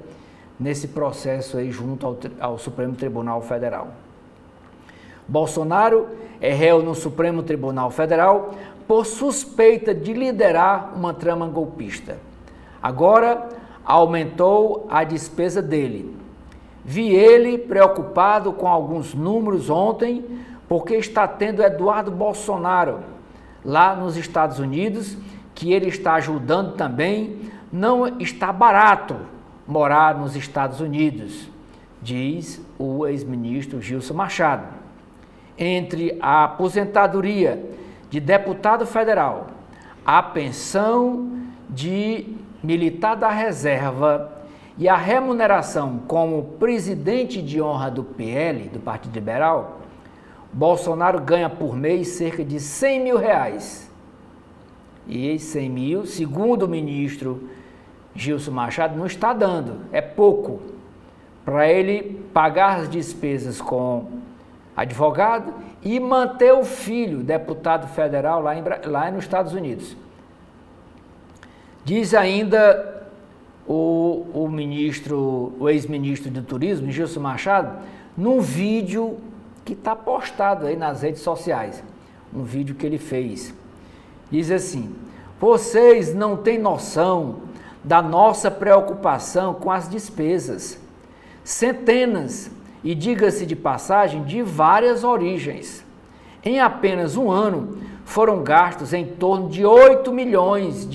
nesse processo aí junto ao Supremo Tribunal Federal. Bolsonaro é réu no Supremo Tribunal Federal por suspeita de liderar uma trama golpista. Agora, aumentou a despesa dele. Vi ele preocupado com alguns números ontem, porque está tendo Eduardo Bolsonaro lá nos Estados Unidos, que ele está ajudando também. Não está barato morar nos Estados Unidos, diz o ex-ministro Gilson Machado. Entre a aposentadoria de deputado federal, a pensão de militar da reserva e a remuneração como presidente de honra do PL, do Partido Liberal, Bolsonaro ganha por mês cerca de R$100 mil. E 100 mil, segundo o ministro Gilson Machado, não está dando, é pouco para ele pagar as despesas com advogado e manter o filho, deputado federal, lá nos Estados Unidos. Diz ainda o ex-ministro do Turismo, Gilson Machado, num vídeo que está postado aí nas redes sociais, um vídeo que ele fez. Diz assim: vocês não têm noção da nossa preocupação com as despesas. Centenas, e diga-se de passagem, de várias origens. Em apenas um ano, foram gastos em torno de R$8 milhões,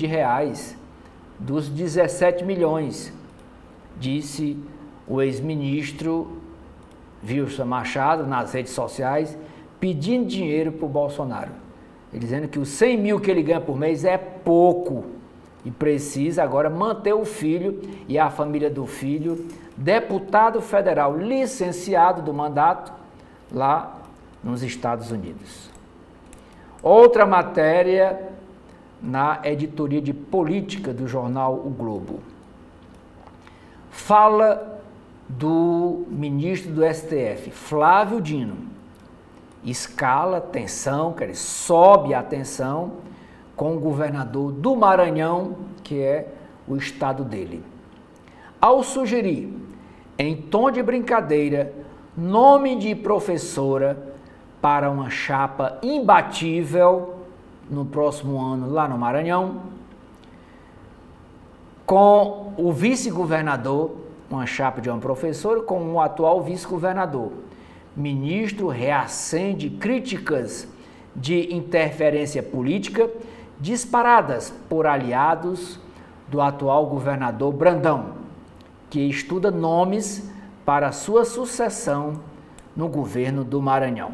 dos 17 milhões, disse o ex-ministro Gilson Machado nas redes sociais, pedindo dinheiro para o Bolsonaro. Ele dizendo que os 100 mil que ele ganha por mês é pouco e precisa agora manter o filho e a família do filho, deputado federal licenciado do mandato lá nos Estados Unidos. Outra matéria na editoria de política do jornal O Globo. Fala do ministro do STF, Flávio Dino. Escala tensão, quer dizer, sobe a tensão com o governador do Maranhão, que é o estado dele. Ao sugerir, em tom de brincadeira, nome de professora para uma chapa imbatível no próximo ano lá no Maranhão, com o vice-governador, uma chapa de uma professora com o atual vice-governador. Ministro reacende críticas de interferência política disparadas por aliados do atual governador Brandão, que estuda nomes para sua sucessão no governo do Maranhão.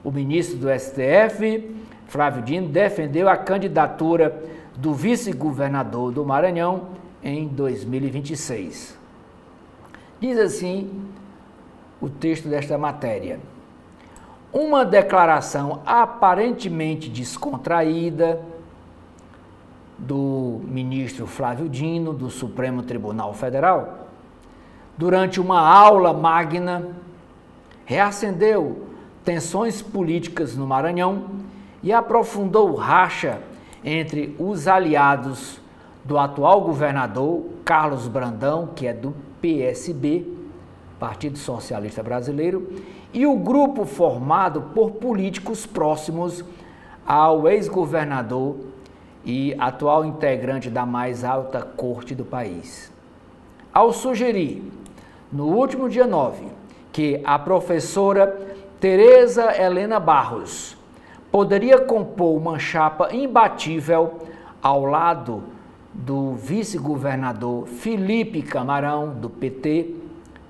O ministro do STF, Flávio Dino, defendeu a candidatura do vice-governador do Maranhão em 2026. Diz assim o texto desta matéria: uma declaração aparentemente descontraída do ministro Flávio Dino, do Supremo Tribunal Federal, durante uma aula magna, reacendeu tensões políticas no Maranhão e aprofundou o racha entre os aliados do atual governador Carlos Brandão, que é do PSB, Partido Socialista Brasileiro, e o grupo formado por políticos próximos ao ex-governador e atual integrante da mais alta corte do país. Ao sugerir, no último dia 9, que a professora Tereza Helena Barros poderia compor uma chapa imbatível ao lado do vice-governador Felipe Camarão, do PT,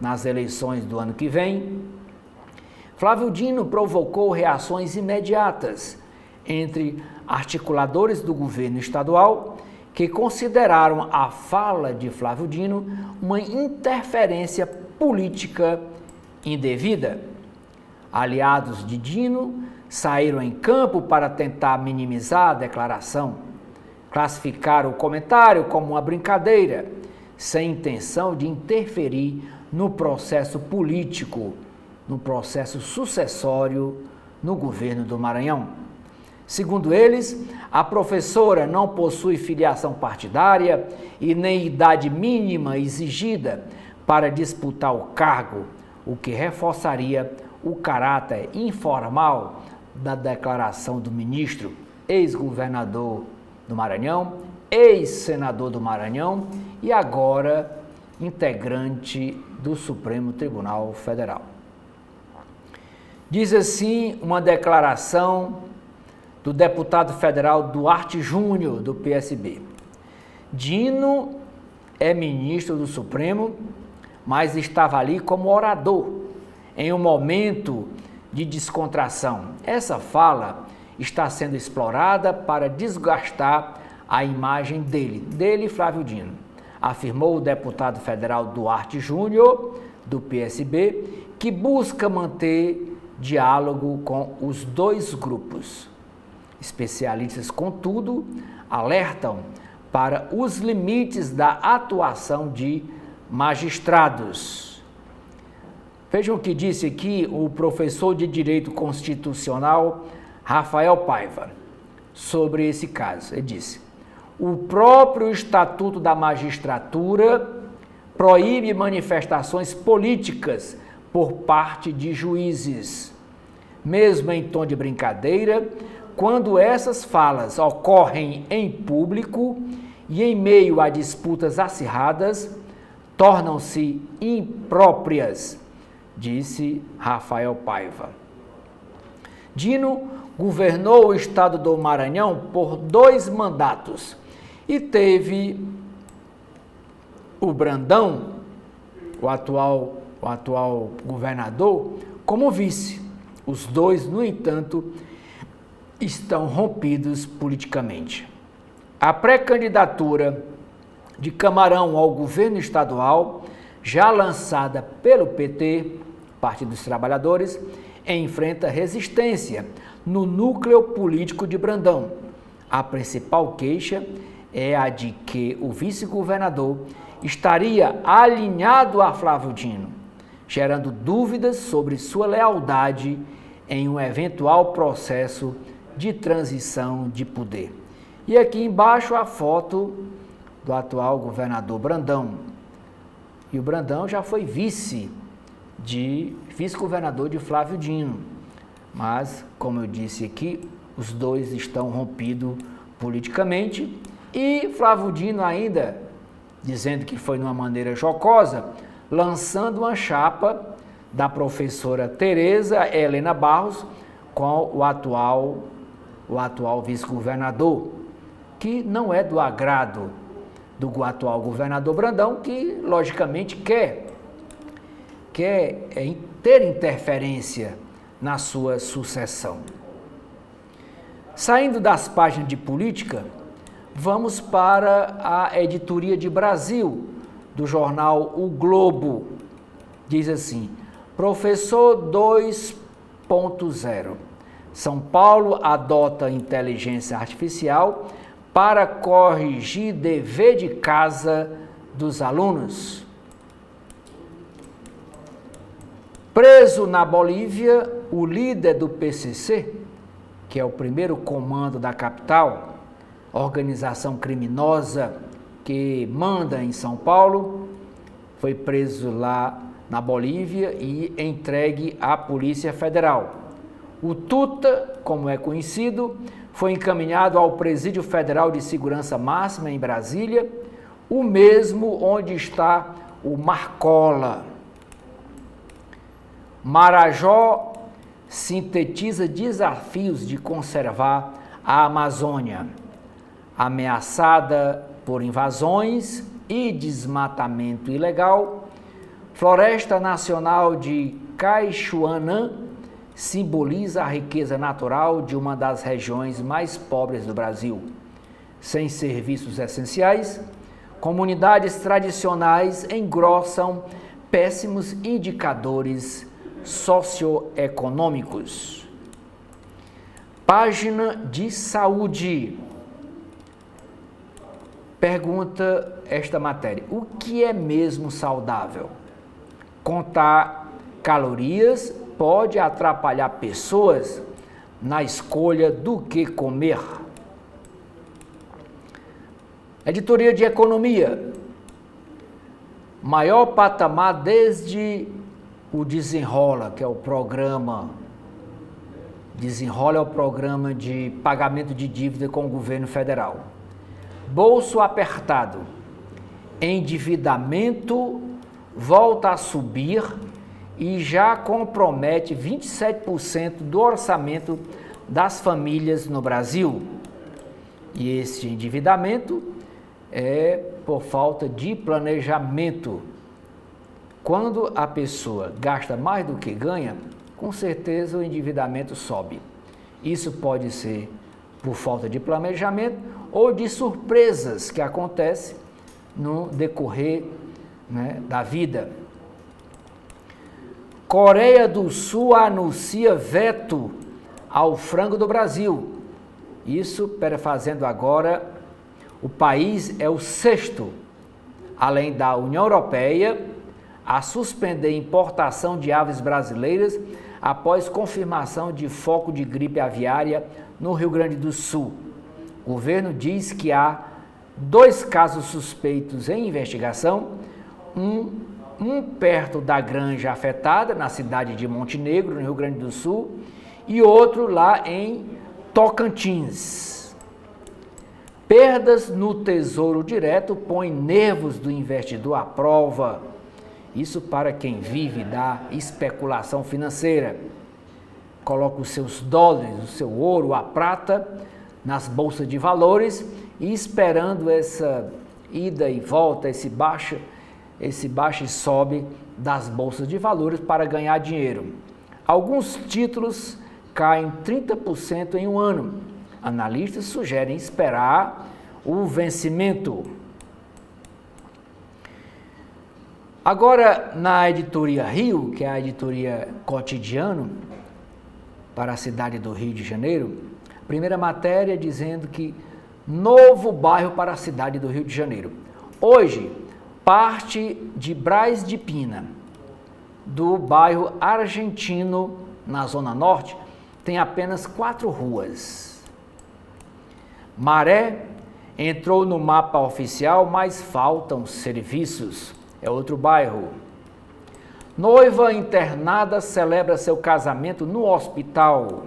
nas eleições do ano que vem, Flávio Dino provocou reações imediatas entre articuladores do governo estadual que consideraram a fala de Flávio Dino uma interferência política indevida. Aliados de Dino saíram em campo para tentar minimizar a declaração, classificaram o comentário como uma brincadeira, sem intenção de interferir no processo político, no processo sucessório no governo do Maranhão. Segundo eles, a professora não possui filiação partidária e nem idade mínima exigida para disputar o cargo, o que reforçaria o caráter informal da declaração do ministro, ex-governador do Maranhão, ex-senador do Maranhão e agora integrante do Supremo Tribunal Federal. Diz assim uma declaração do deputado federal Duarte Júnior, do PSB. Dino é ministro do Supremo, mas estava ali como orador, em um momento de descontração. Essa fala está sendo explorada para desgastar a imagem dele, Flávio Dino, afirmou o deputado federal Duarte Júnior, do PSB, que busca manter diálogo com os dois grupos. Especialistas, contudo, alertam para os limites da atuação de magistrados. Vejam o que disse aqui o professor de Direito Constitucional Rafael Paiva sobre esse caso. Ele disse: o próprio Estatuto da Magistratura proíbe manifestações políticas por parte de juízes. Mesmo em tom de brincadeira, quando essas falas ocorrem em público e em meio a disputas acirradas, tornam-se impróprias, disse Rafael Paiva. Dino governou o estado do Maranhão por 2 mandatos e teve o Brandão, o atual governador, como vice. Os dois, no entanto, estão rompidos politicamente. A pré-candidatura de Camarão ao governo estadual, já lançada pelo PT, Partido dos Trabalhadores, enfrenta resistência no núcleo político de Brandão. A principal queixa é a de que o vice-governador estaria alinhado a Flávio Dino, gerando dúvidas sobre sua lealdade em um eventual processo de transição de poder. E aqui embaixo a foto do atual governador Brandão. E o Brandão já foi vice-governador de Flávio Dino. Mas, como eu disse aqui, os dois estão rompidos politicamente e Flávio Dino ainda, dizendo que foi de uma maneira jocosa, lançando uma chapa da professora Tereza Helena Barros com o atual vice-governador, que não é do agrado do atual governador Brandão, que logicamente quer ter interferência na sua sucessão. Saindo das páginas de política, vamos para a editoria de Brasil do jornal O Globo. Diz assim: Professor 2.0. São Paulo adota inteligência artificial para corrigir dever de casa dos alunos. Preso na Bolívia, o líder do PCC, que é o primeiro comando da capital, organização criminosa que manda em São Paulo, foi preso lá na Bolívia e entregue à Polícia Federal. O Tuta, como é conhecido, foi encaminhado ao Presídio Federal de Segurança Máxima em Brasília, o mesmo onde está o Marcola. Marajó sintetiza desafios de conservar a Amazônia, ameaçada por invasões e desmatamento ilegal. Floresta Nacional de Caixuanã simboliza a riqueza natural de uma das regiões mais pobres do Brasil. Sem serviços essenciais, comunidades tradicionais engrossam péssimos indicadores socioeconômicos. Página de saúde. Pergunta esta matéria: o que é mesmo saudável? Contar calorias pode atrapalhar pessoas na escolha do que comer. Editoria de Economia. Maior patamar desde o Desenrola, que é o programa. Desenrola é o programa de pagamento de dívida com o governo federal. Bolso apertado. Endividamento volta a subir e já compromete 27% do orçamento das famílias no Brasil. E esse endividamento é por falta de planejamento. Quando a pessoa gasta mais do que ganha, com certeza o endividamento sobe. Isso pode ser por falta de planejamento ou de surpresas que acontecem no decorrer, da vida. Coreia do Sul anuncia veto ao frango do Brasil. Isso fazendo agora, o país é o sexto, além da União Europeia, a suspender a importação de aves brasileiras após confirmação de foco de gripe aviária no Rio Grande do Sul. O governo diz que há 2 casos suspeitos em investigação, um perto da granja afetada, na cidade de Montenegro, no Rio Grande do Sul, e outro lá em Tocantins. Perdas no Tesouro Direto põem nervos do investidor à prova. Isso para quem vive da especulação financeira. Coloca os seus dólares, o seu ouro, a prata nas bolsas de valores e esperando essa ida e volta, esse baixa e sobe das bolsas de valores para ganhar dinheiro. Alguns títulos caem 30% em um ano. Analistas sugerem esperar o vencimento. Agora, na editoria Rio, que é a editoria Cotidiano, para a cidade do Rio de Janeiro, primeira matéria dizendo que novo bairro para a cidade do Rio de Janeiro. Hoje, parte de Braz de Pina, do bairro Argentino, na Zona Norte, tem apenas 4 ruas. Maré entrou no mapa oficial, mas faltam serviços. É outro bairro. Noiva internada celebra seu casamento no hospital.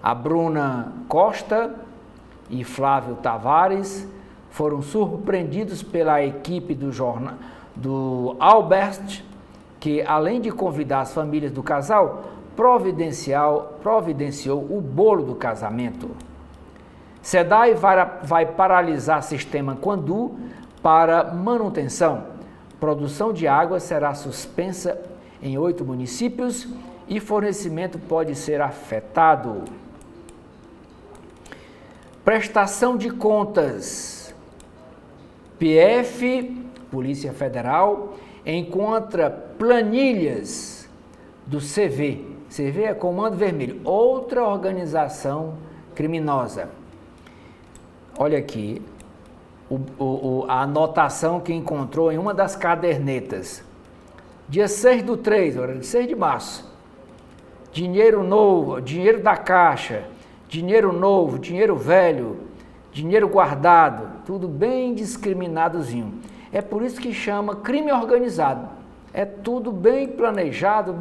A Bruna Costa e Flávio Tavares foram surpreendidos pela equipe do Albert, que além de convidar as famílias do casal, providenciou o bolo do casamento. SEDAI vai paralisar sistema Quandu para manutenção. Produção de água será suspensa em 8 municípios e fornecimento pode ser afetado. Prestação de contas. PF, Polícia Federal, encontra planilhas do CV. CV é Comando Vermelho, outra organização criminosa. Olha aqui. A anotação que encontrou em uma das cadernetas. Dia 6/3, 6 de março. Dinheiro novo, dinheiro da Caixa, dinheiro novo, dinheiro velho, dinheiro guardado, tudo bem discriminadozinho. É por isso que chama crime organizado. É tudo bem planejado,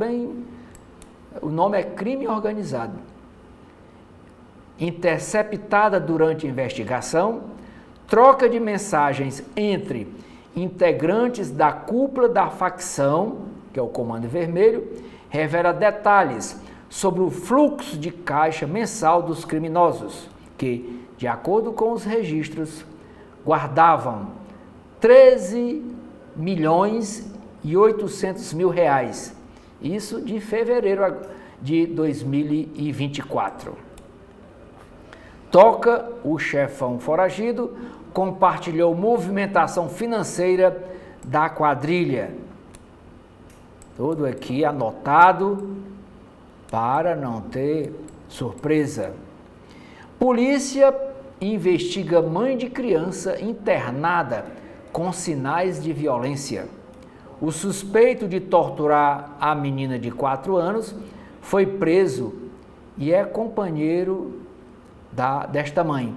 o nome é crime organizado. Interceptada durante a investigação, troca de mensagens entre integrantes da cúpula da facção, que é o Comando Vermelho, revela detalhes sobre o fluxo de caixa mensal dos criminosos, que, de acordo com os registros, guardavam 13.800.000 reais. Isso de fevereiro de 2024. Toca, o chefão foragido, compartilhou movimentação financeira da quadrilha. Tudo aqui anotado para não ter surpresa. Polícia investiga mãe de criança internada com sinais de violência. O suspeito de torturar a menina de 4 anos foi preso e é companheiro desta mãe.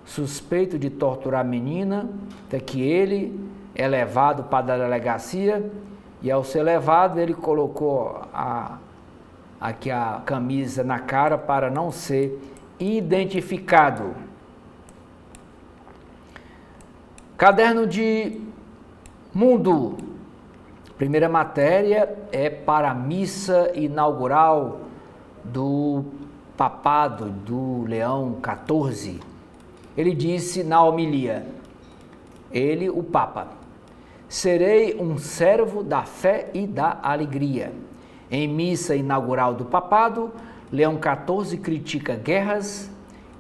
Suspeito de torturar a menina, até que ele é levado para a delegacia E ao ser levado, ele colocou aqui a camisa na cara para não ser identificado. Caderno de Mundo. Primeira matéria é para a missa inaugural do papado do Leão XIV. Ele disse na homilia, ele, o Papa: serei um servo da fé e da alegria. Em missa inaugural do papado, Leão XIV critica guerras,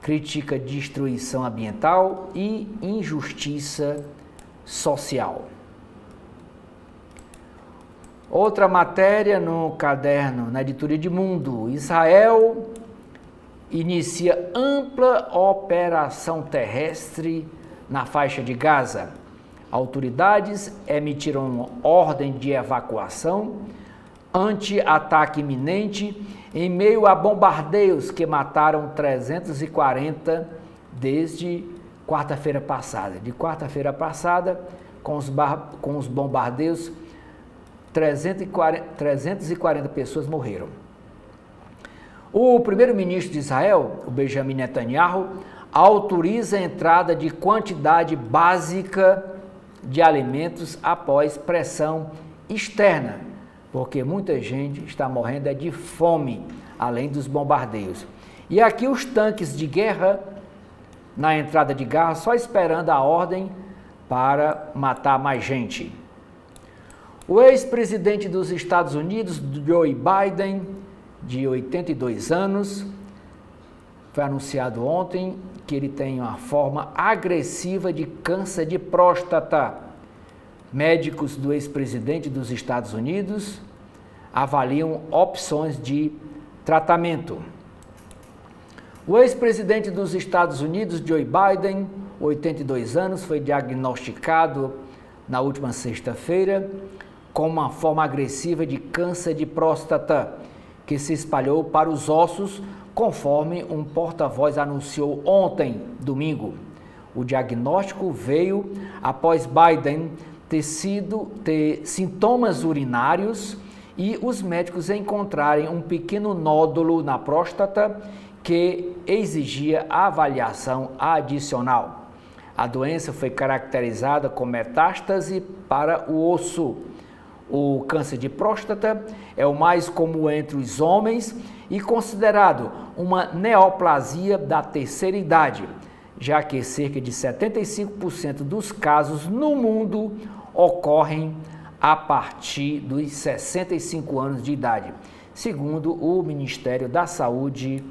critica destruição ambiental e injustiça social. Outra matéria no caderno, na editoria de Mundo: Israel inicia ampla operação terrestre na faixa de Gaza. Autoridades emitiram ordem de evacuação ante ataque iminente em meio a bombardeios que mataram 340 desde quarta-feira passada. De quarta-feira passada, com os bombardeios, 340 pessoas morreram. O primeiro-ministro de Israel, o Benjamin Netanyahu, autoriza a entrada de quantidade básica de alimentos após pressão externa, porque muita gente está morrendo de fome, além dos bombardeios. E aqui os tanques de guerra na entrada de Gaza, só esperando a ordem para matar mais gente. O ex-presidente dos Estados Unidos, Joe Biden, de 82 anos, foi anunciado ontem que ele tem uma forma agressiva de câncer de próstata. Médicos do ex-presidente dos Estados Unidos avaliam opções de tratamento. O ex-presidente dos Estados Unidos, Joe Biden, 82 anos, foi diagnosticado na última sexta-feira com uma forma agressiva de câncer de próstata, que se espalhou para os ossos, conforme um porta-voz anunciou ontem, domingo. O diagnóstico veio após Biden ter sintomas urinários e os médicos encontrarem um pequeno nódulo na próstata que exigia avaliação adicional. A doença foi caracterizada com metástase para o osso. O câncer de próstata é o mais comum entre os homens e considerado uma neoplasia da terceira idade, já que cerca de 75% dos casos no mundo ocorrem a partir dos 65 anos de idade. Segundo o Ministério da Saúde,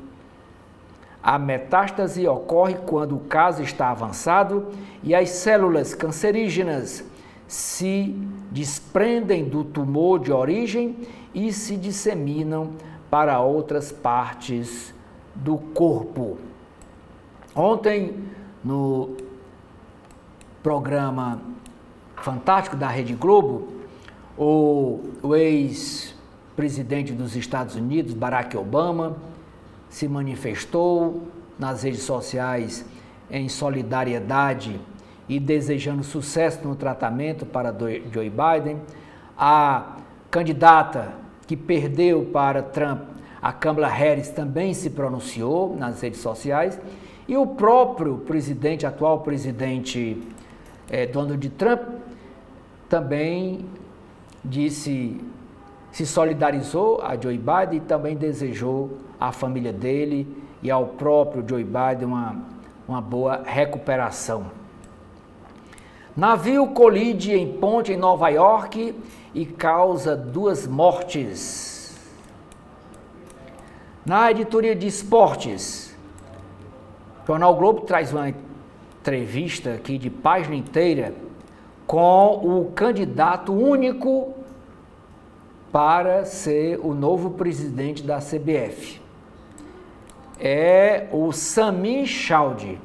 a metástase ocorre quando o caso está avançado e as células cancerígenas se desprendem do tumor de origem e se disseminam para outras partes do corpo. Ontem, no programa fantástico da Rede Globo, o ex-presidente dos Estados Unidos, Barack Obama, se manifestou nas redes sociais em solidariedade e desejando sucesso no tratamento para Joe Biden. A candidata que perdeu para Trump, a Kamala Harris, também se pronunciou nas redes sociais. E o próprio presidente, atual presidente Donald Trump, também se solidarizou a Joe Biden e também desejou à família dele e ao próprio Joe Biden uma boa recuperação. Navio colide em ponte em Nova York e causa 2 mortes. Na editoria de esportes, o Jornal Globo traz uma entrevista aqui de página inteira com o candidato único para ser o novo presidente da CBF. É o Sami Chaude.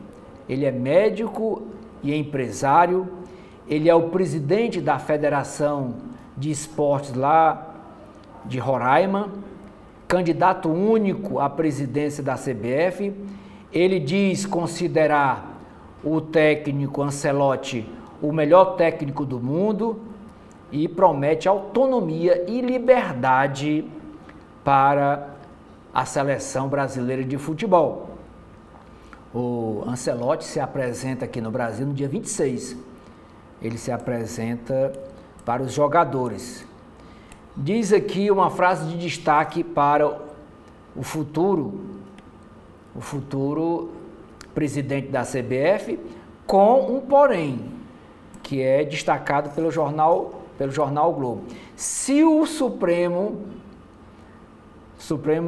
Ele é médico e empresário. Ele é o presidente da Federação de Esportes lá de Roraima, candidato único à presidência da CBF. Ele diz considerar o técnico Ancelotti o melhor técnico do mundo e promete autonomia e liberdade para a seleção brasileira de futebol. O Ancelotti se apresenta aqui no Brasil no dia 26. Ele se apresenta para os jogadores. Diz aqui uma frase de destaque para o futuro presidente da CBF, com um porém, que é destacado pelo jornal o Globo. Se o Supremo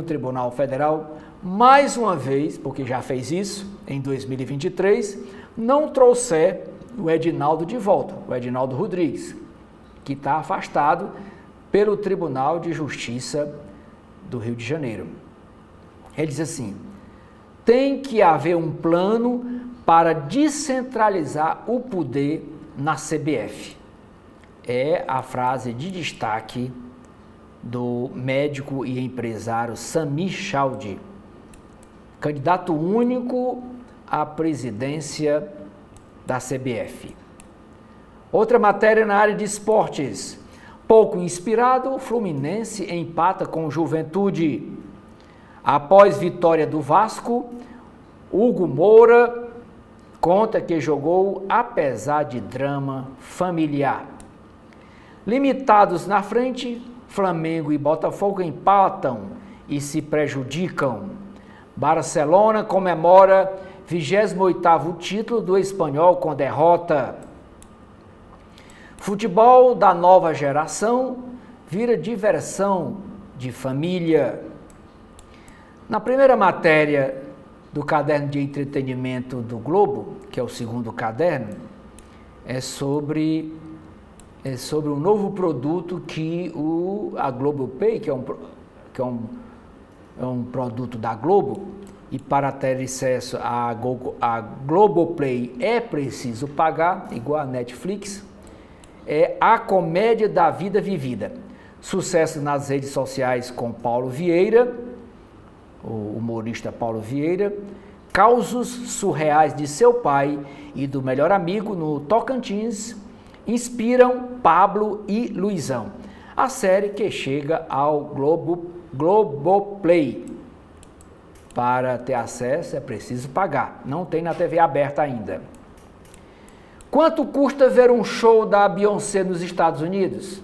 Tribunal Federal, mais uma vez, porque já fez isso em 2023, não trouxer o Edinaldo de volta, o Edinaldo Rodrigues, que está afastado pelo Tribunal de Justiça do Rio de Janeiro. Ele diz assim: tem que haver um plano para descentralizar o poder na CBF. É a frase de destaque do médico e empresário Sami Chaudhry, candidato único à presidência da CBF. Outra matéria na área de esportes. Pouco inspirado, o Fluminense empata com o Juventude. Após vitória do Vasco, Hugo Moura conta que jogou apesar de drama familiar. Limitados na frente, Flamengo e Botafogo empatam e se prejudicam. Barcelona comemora 28º título do Espanhol com derrota. Futebol da nova geração vira diversão de família. Na primeira matéria do caderno de entretenimento do Globo, que é o segundo caderno, é sobre um novo produto que a Globopay, que é um produto da Globo, e para ter acesso a Globoplay é preciso pagar, igual a Netflix, é A Comédia da Vida Vivida. Sucesso nas redes sociais com Paulo Vieira, o humorista Paulo Vieira, causos surreais de seu pai e do melhor amigo no Tocantins inspiram Pablo e Luizão. A série que chega ao Globoplay. Para ter acesso é preciso pagar, não tem na TV aberta ainda. Quanto custa ver um show da Beyoncé nos Estados Unidos?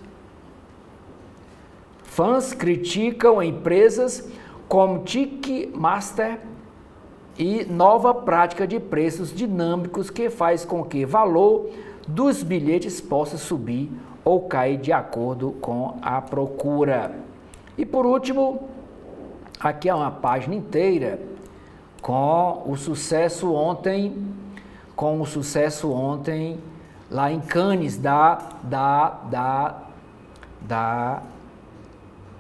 Fãs criticam empresas como Ticketmaster e nova prática de preços dinâmicos que faz com que o valor dos bilhetes possa subir ou cair de acordo com a procura. E por último, aqui é uma página inteira com o sucesso ontem lá em Cannes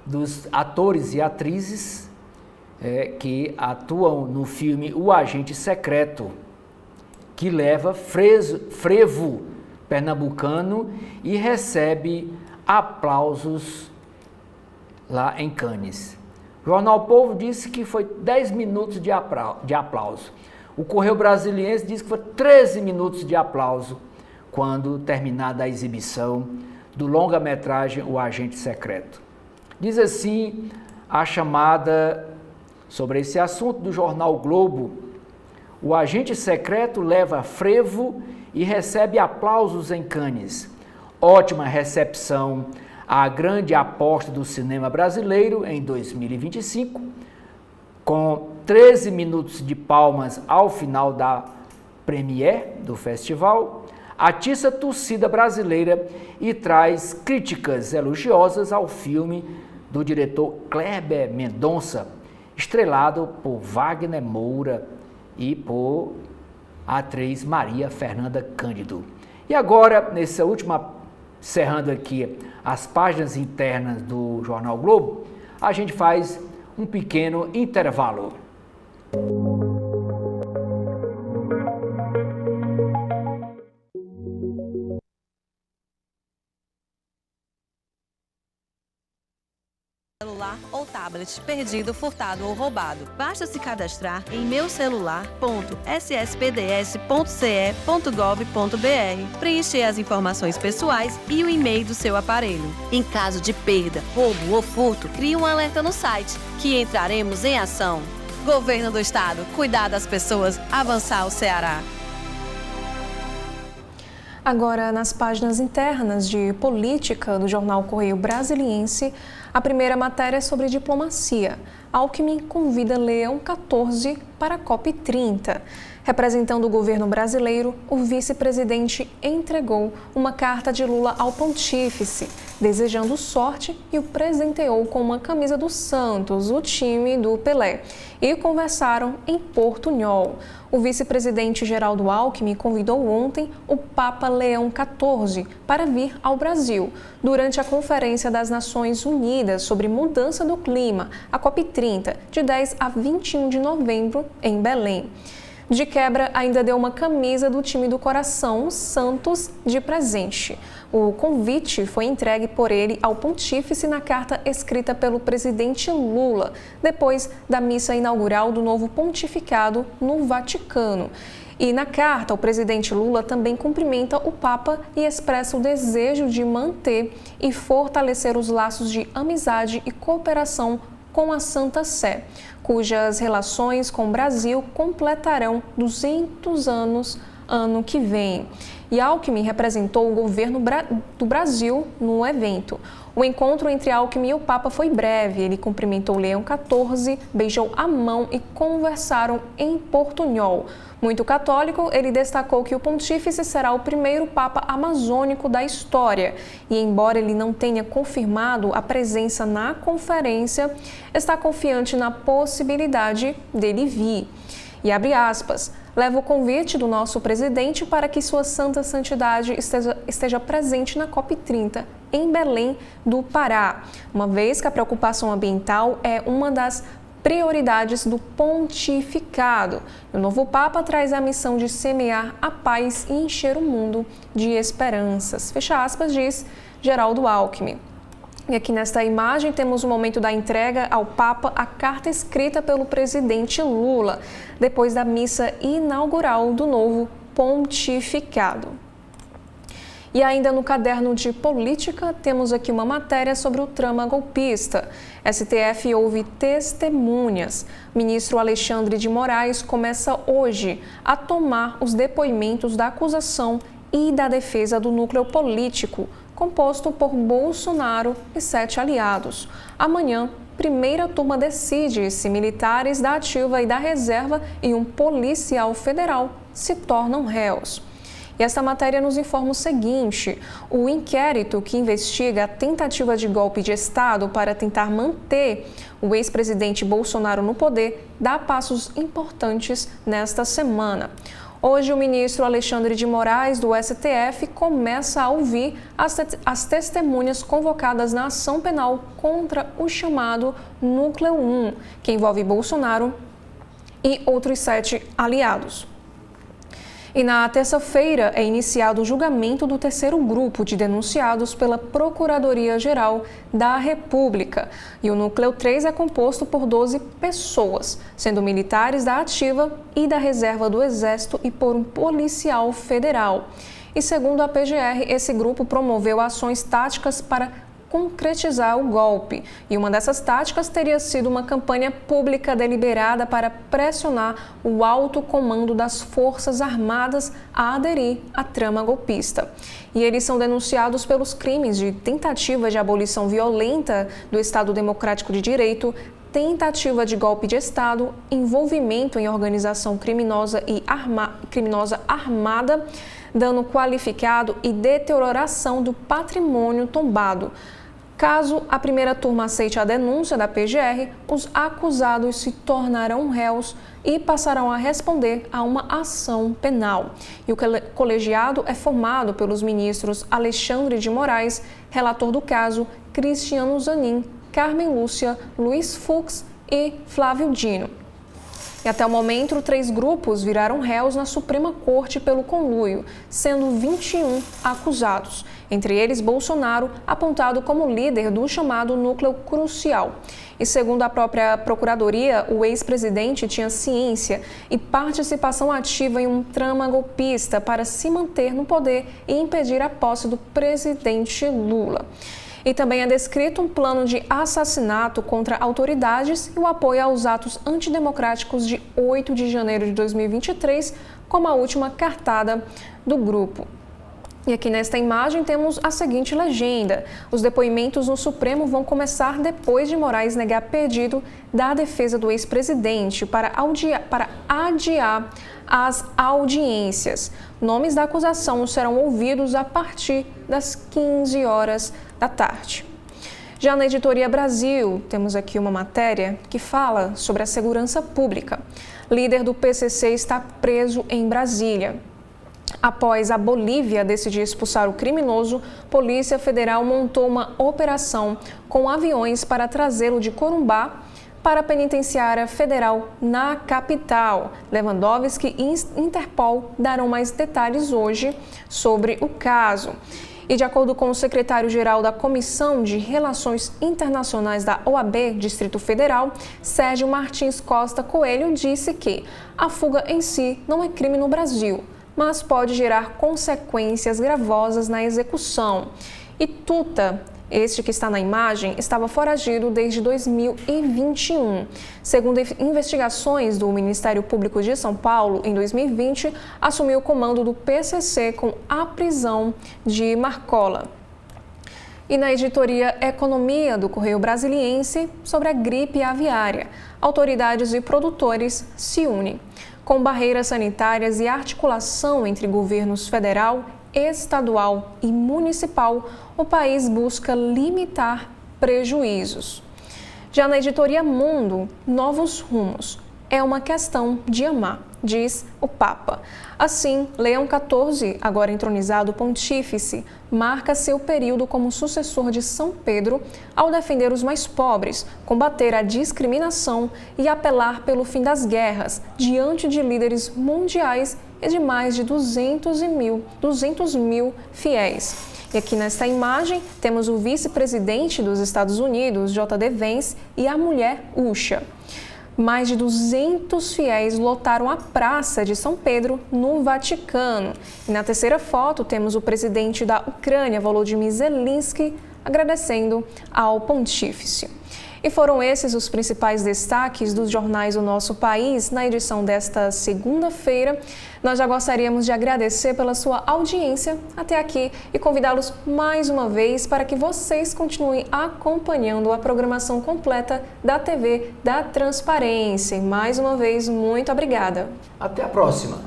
dos atores e atrizes que atuam no filme O Agente Secreto, que leva frevo pernambucano e recebe aplausos lá em Cannes. O Jornal Povo disse que foi 10 minutos de aplauso. O Correio Brasiliense disse que foi 13 minutos de aplauso quando terminada a exibição do longa-metragem O Agente Secreto. Diz assim a chamada sobre esse assunto do jornal o Globo: o agente secreto leva frevo e recebe aplausos em Cannes. Ótima recepção à grande aposta do cinema brasileiro em 2025, com 13 minutos de palmas ao final da premiere do festival, atiça a torcida brasileira e traz críticas elogiosas ao filme do diretor Kleber Mendonça, estrelado por Wagner Moura e por a atriz Maria Fernanda Cândido. E agora, nessa última, encerrando aqui as páginas internas do Jornal Globo, a gente faz um pequeno intervalo. celular ou tablet perdido, furtado ou roubado. Basta se cadastrar em meucelular.sspds.ce.gov.br, preencher as informações pessoais e o e-mail do seu aparelho. Em caso de perda, roubo ou furto, crie um alerta no site, que entraremos em ação. Governo do Estado, cuidar das pessoas, avançar o Ceará. Agora, nas páginas internas de política do jornal Correio Brasiliense, a primeira matéria é sobre diplomacia. Alckmin convida Leão XIV para a COP30. Representando o governo brasileiro, o vice-presidente entregou uma carta de Lula ao pontífice, desejando sorte, e o presenteou com uma camisa do Santos, o time do Pelé, e conversaram em Portunhol. O vice-presidente Geraldo Alckmin convidou ontem o Papa Leão XIV para vir ao Brasil, durante a Conferência das Nações Unidas sobre Mudança do Clima, a COP30, de 10 a 21 de novembro, em Belém. De quebra, ainda deu uma camisa do time do coração, Santos, de presente. O convite foi entregue por ele ao pontífice na carta escrita pelo presidente Lula, depois da missa inaugural do novo pontificado no Vaticano. E na carta, o presidente Lula também cumprimenta o Papa e expressa o desejo de manter e fortalecer os laços de amizade e cooperação com a Santa Sé, cujas relações com o Brasil completarão 200 anos ano que vem. E Alckmin representou o governo do Brasil no evento. O encontro entre Alckmin e o Papa foi breve. Ele cumprimentou Leão XIV, beijou a mão e conversaram em Portunhol. Muito católico, ele destacou que o pontífice será o primeiro Papa amazônico da história. E embora ele não tenha confirmado a presença na conferência, está confiante na possibilidade dele vir. E abre aspas, leva o convite do nosso presidente para que sua santa santidade esteja presente na COP30 em Belém do Pará, uma vez que a preocupação ambiental é uma das prioridades do pontificado. O novo Papa traz a missão de semear a paz e encher o mundo de esperanças. Fecha aspas, diz Geraldo Alckmin. E aqui nesta imagem temos o momento da entrega ao Papa a carta escrita pelo presidente Lula, depois da missa inaugural do novo pontificado. E ainda no caderno de política, temos aqui uma matéria sobre o trama golpista. STF ouve testemunhas. Ministro Alexandre de Moraes começa hoje a tomar os depoimentos da acusação e da defesa do núcleo político, composto por Bolsonaro e 7 aliados. Amanhã, primeira turma decide se militares da ativa e da reserva e um policial federal se tornam réus. E esta matéria nos informa o seguinte: o inquérito que investiga a tentativa de golpe de Estado para tentar manter o ex-presidente Bolsonaro no poder dá passos importantes nesta semana. Hoje, o ministro Alexandre de Moraes, do STF, começa a ouvir as testemunhas convocadas na ação penal contra o chamado Núcleo 1, que envolve Bolsonaro e outros 7 aliados. E na terça-feira é iniciado o julgamento do terceiro grupo de denunciados pela Procuradoria-Geral da República. E o Núcleo 3 é composto por 12 pessoas, sendo militares da ativa e da reserva do Exército e por um policial federal. E segundo a PGR, esse grupo promoveu ações táticas para concretizar o golpe. E uma dessas táticas teria sido uma campanha pública deliberada para pressionar o alto comando das Forças Armadas a aderir à trama golpista. E eles são denunciados pelos crimes de tentativa de abolição violenta do Estado Democrático de Direito, tentativa de golpe de Estado, envolvimento em organização criminosa e criminosa armada, dano qualificado e deterioração do patrimônio tombado. Caso a primeira turma aceite a denúncia da PGR, os acusados se tornarão réus e passarão a responder a uma ação penal. E o colegiado é formado pelos ministros Alexandre de Moraes, relator do caso, Cristiano Zanin, Carmen Lúcia, Luiz Fux e Flávio Dino. E até o momento, 3 grupos viraram réus na Suprema Corte pelo conluio, sendo 21 acusados. Entre eles, Bolsonaro, apontado como líder do chamado núcleo crucial. E segundo a própria Procuradoria, o ex-presidente tinha ciência e participação ativa em um trama golpista para se manter no poder e impedir a posse do presidente Lula. E também é descrito um plano de assassinato contra autoridades e o apoio aos atos antidemocráticos de 8 de janeiro de 2023, como a última cartada do grupo. E aqui nesta imagem temos a seguinte legenda: os depoimentos no Supremo vão começar depois de Moraes negar pedido da defesa do ex-presidente para adiar as audiências. Nomes da acusação serão ouvidos a partir das 15 horas da tarde. Já na Editoria Brasil, temos aqui uma matéria que fala sobre a segurança pública. Líder do PCC está preso em Brasília. Após a Bolívia decidir expulsar o criminoso, Polícia Federal montou uma operação com aviões para trazê-lo de Corumbá para a Penitenciária Federal na capital. Lewandowski e Interpol darão mais detalhes hoje sobre o caso. E de acordo com o secretário-geral da Comissão de Relações Internacionais da OAB, Distrito Federal, Sérgio Martins Costa Coelho, disse que a fuga em si não é crime no Brasil, mas pode gerar consequências gravosas na execução. E Tuta, este que está na imagem, estava foragido desde 2021. Segundo investigações do Ministério Público de São Paulo, em 2020, assumiu o comando do PCC com a prisão de Marcola. E na editoria Economia do Correio Brasiliense, sobre a gripe aviária, autoridades e produtores se unem. Com barreiras sanitárias e articulação entre governos federal, estadual e municipal, o país busca limitar prejuízos. Já na editoria Mundo, novos rumos. É uma questão de amar, diz o Papa. Assim, Leão XIV, agora entronizado pontífice, marca seu período como sucessor de São Pedro ao defender os mais pobres, combater a discriminação e apelar pelo fim das guerras diante de líderes mundiais e de mais de 200 mil fiéis. E aqui nesta imagem temos o vice-presidente dos Estados Unidos, J.D. Vance, e a mulher Usha. Mais de 200 fiéis lotaram a Praça de São Pedro, no Vaticano. E na terceira foto temos o presidente da Ucrânia, Volodymyr Zelensky, agradecendo ao pontífice. E foram esses os principais destaques dos jornais do nosso país na edição desta segunda-feira. Nós já gostaríamos de agradecer pela sua audiência até aqui e convidá-los mais uma vez para que vocês continuem acompanhando a programação completa da TV da Transparência. E mais uma vez, muito obrigada. Até a próxima.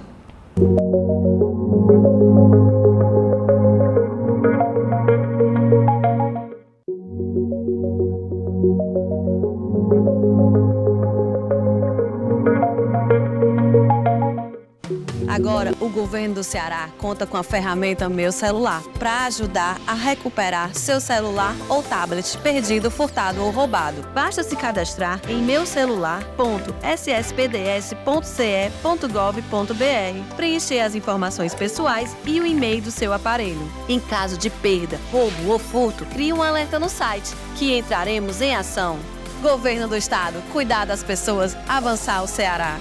Agora, o governo do Ceará conta com a ferramenta Meu Celular para ajudar a recuperar seu celular ou tablet perdido, furtado ou roubado. Basta se cadastrar em meucelular.sspds.ce.gov.br, preencher as informações pessoais e o e-mail do seu aparelho. Em caso de perda, roubo ou furto, crie um alerta no site, que entraremos em ação. Governo do Estado, cuidar das pessoas, avançar o Ceará.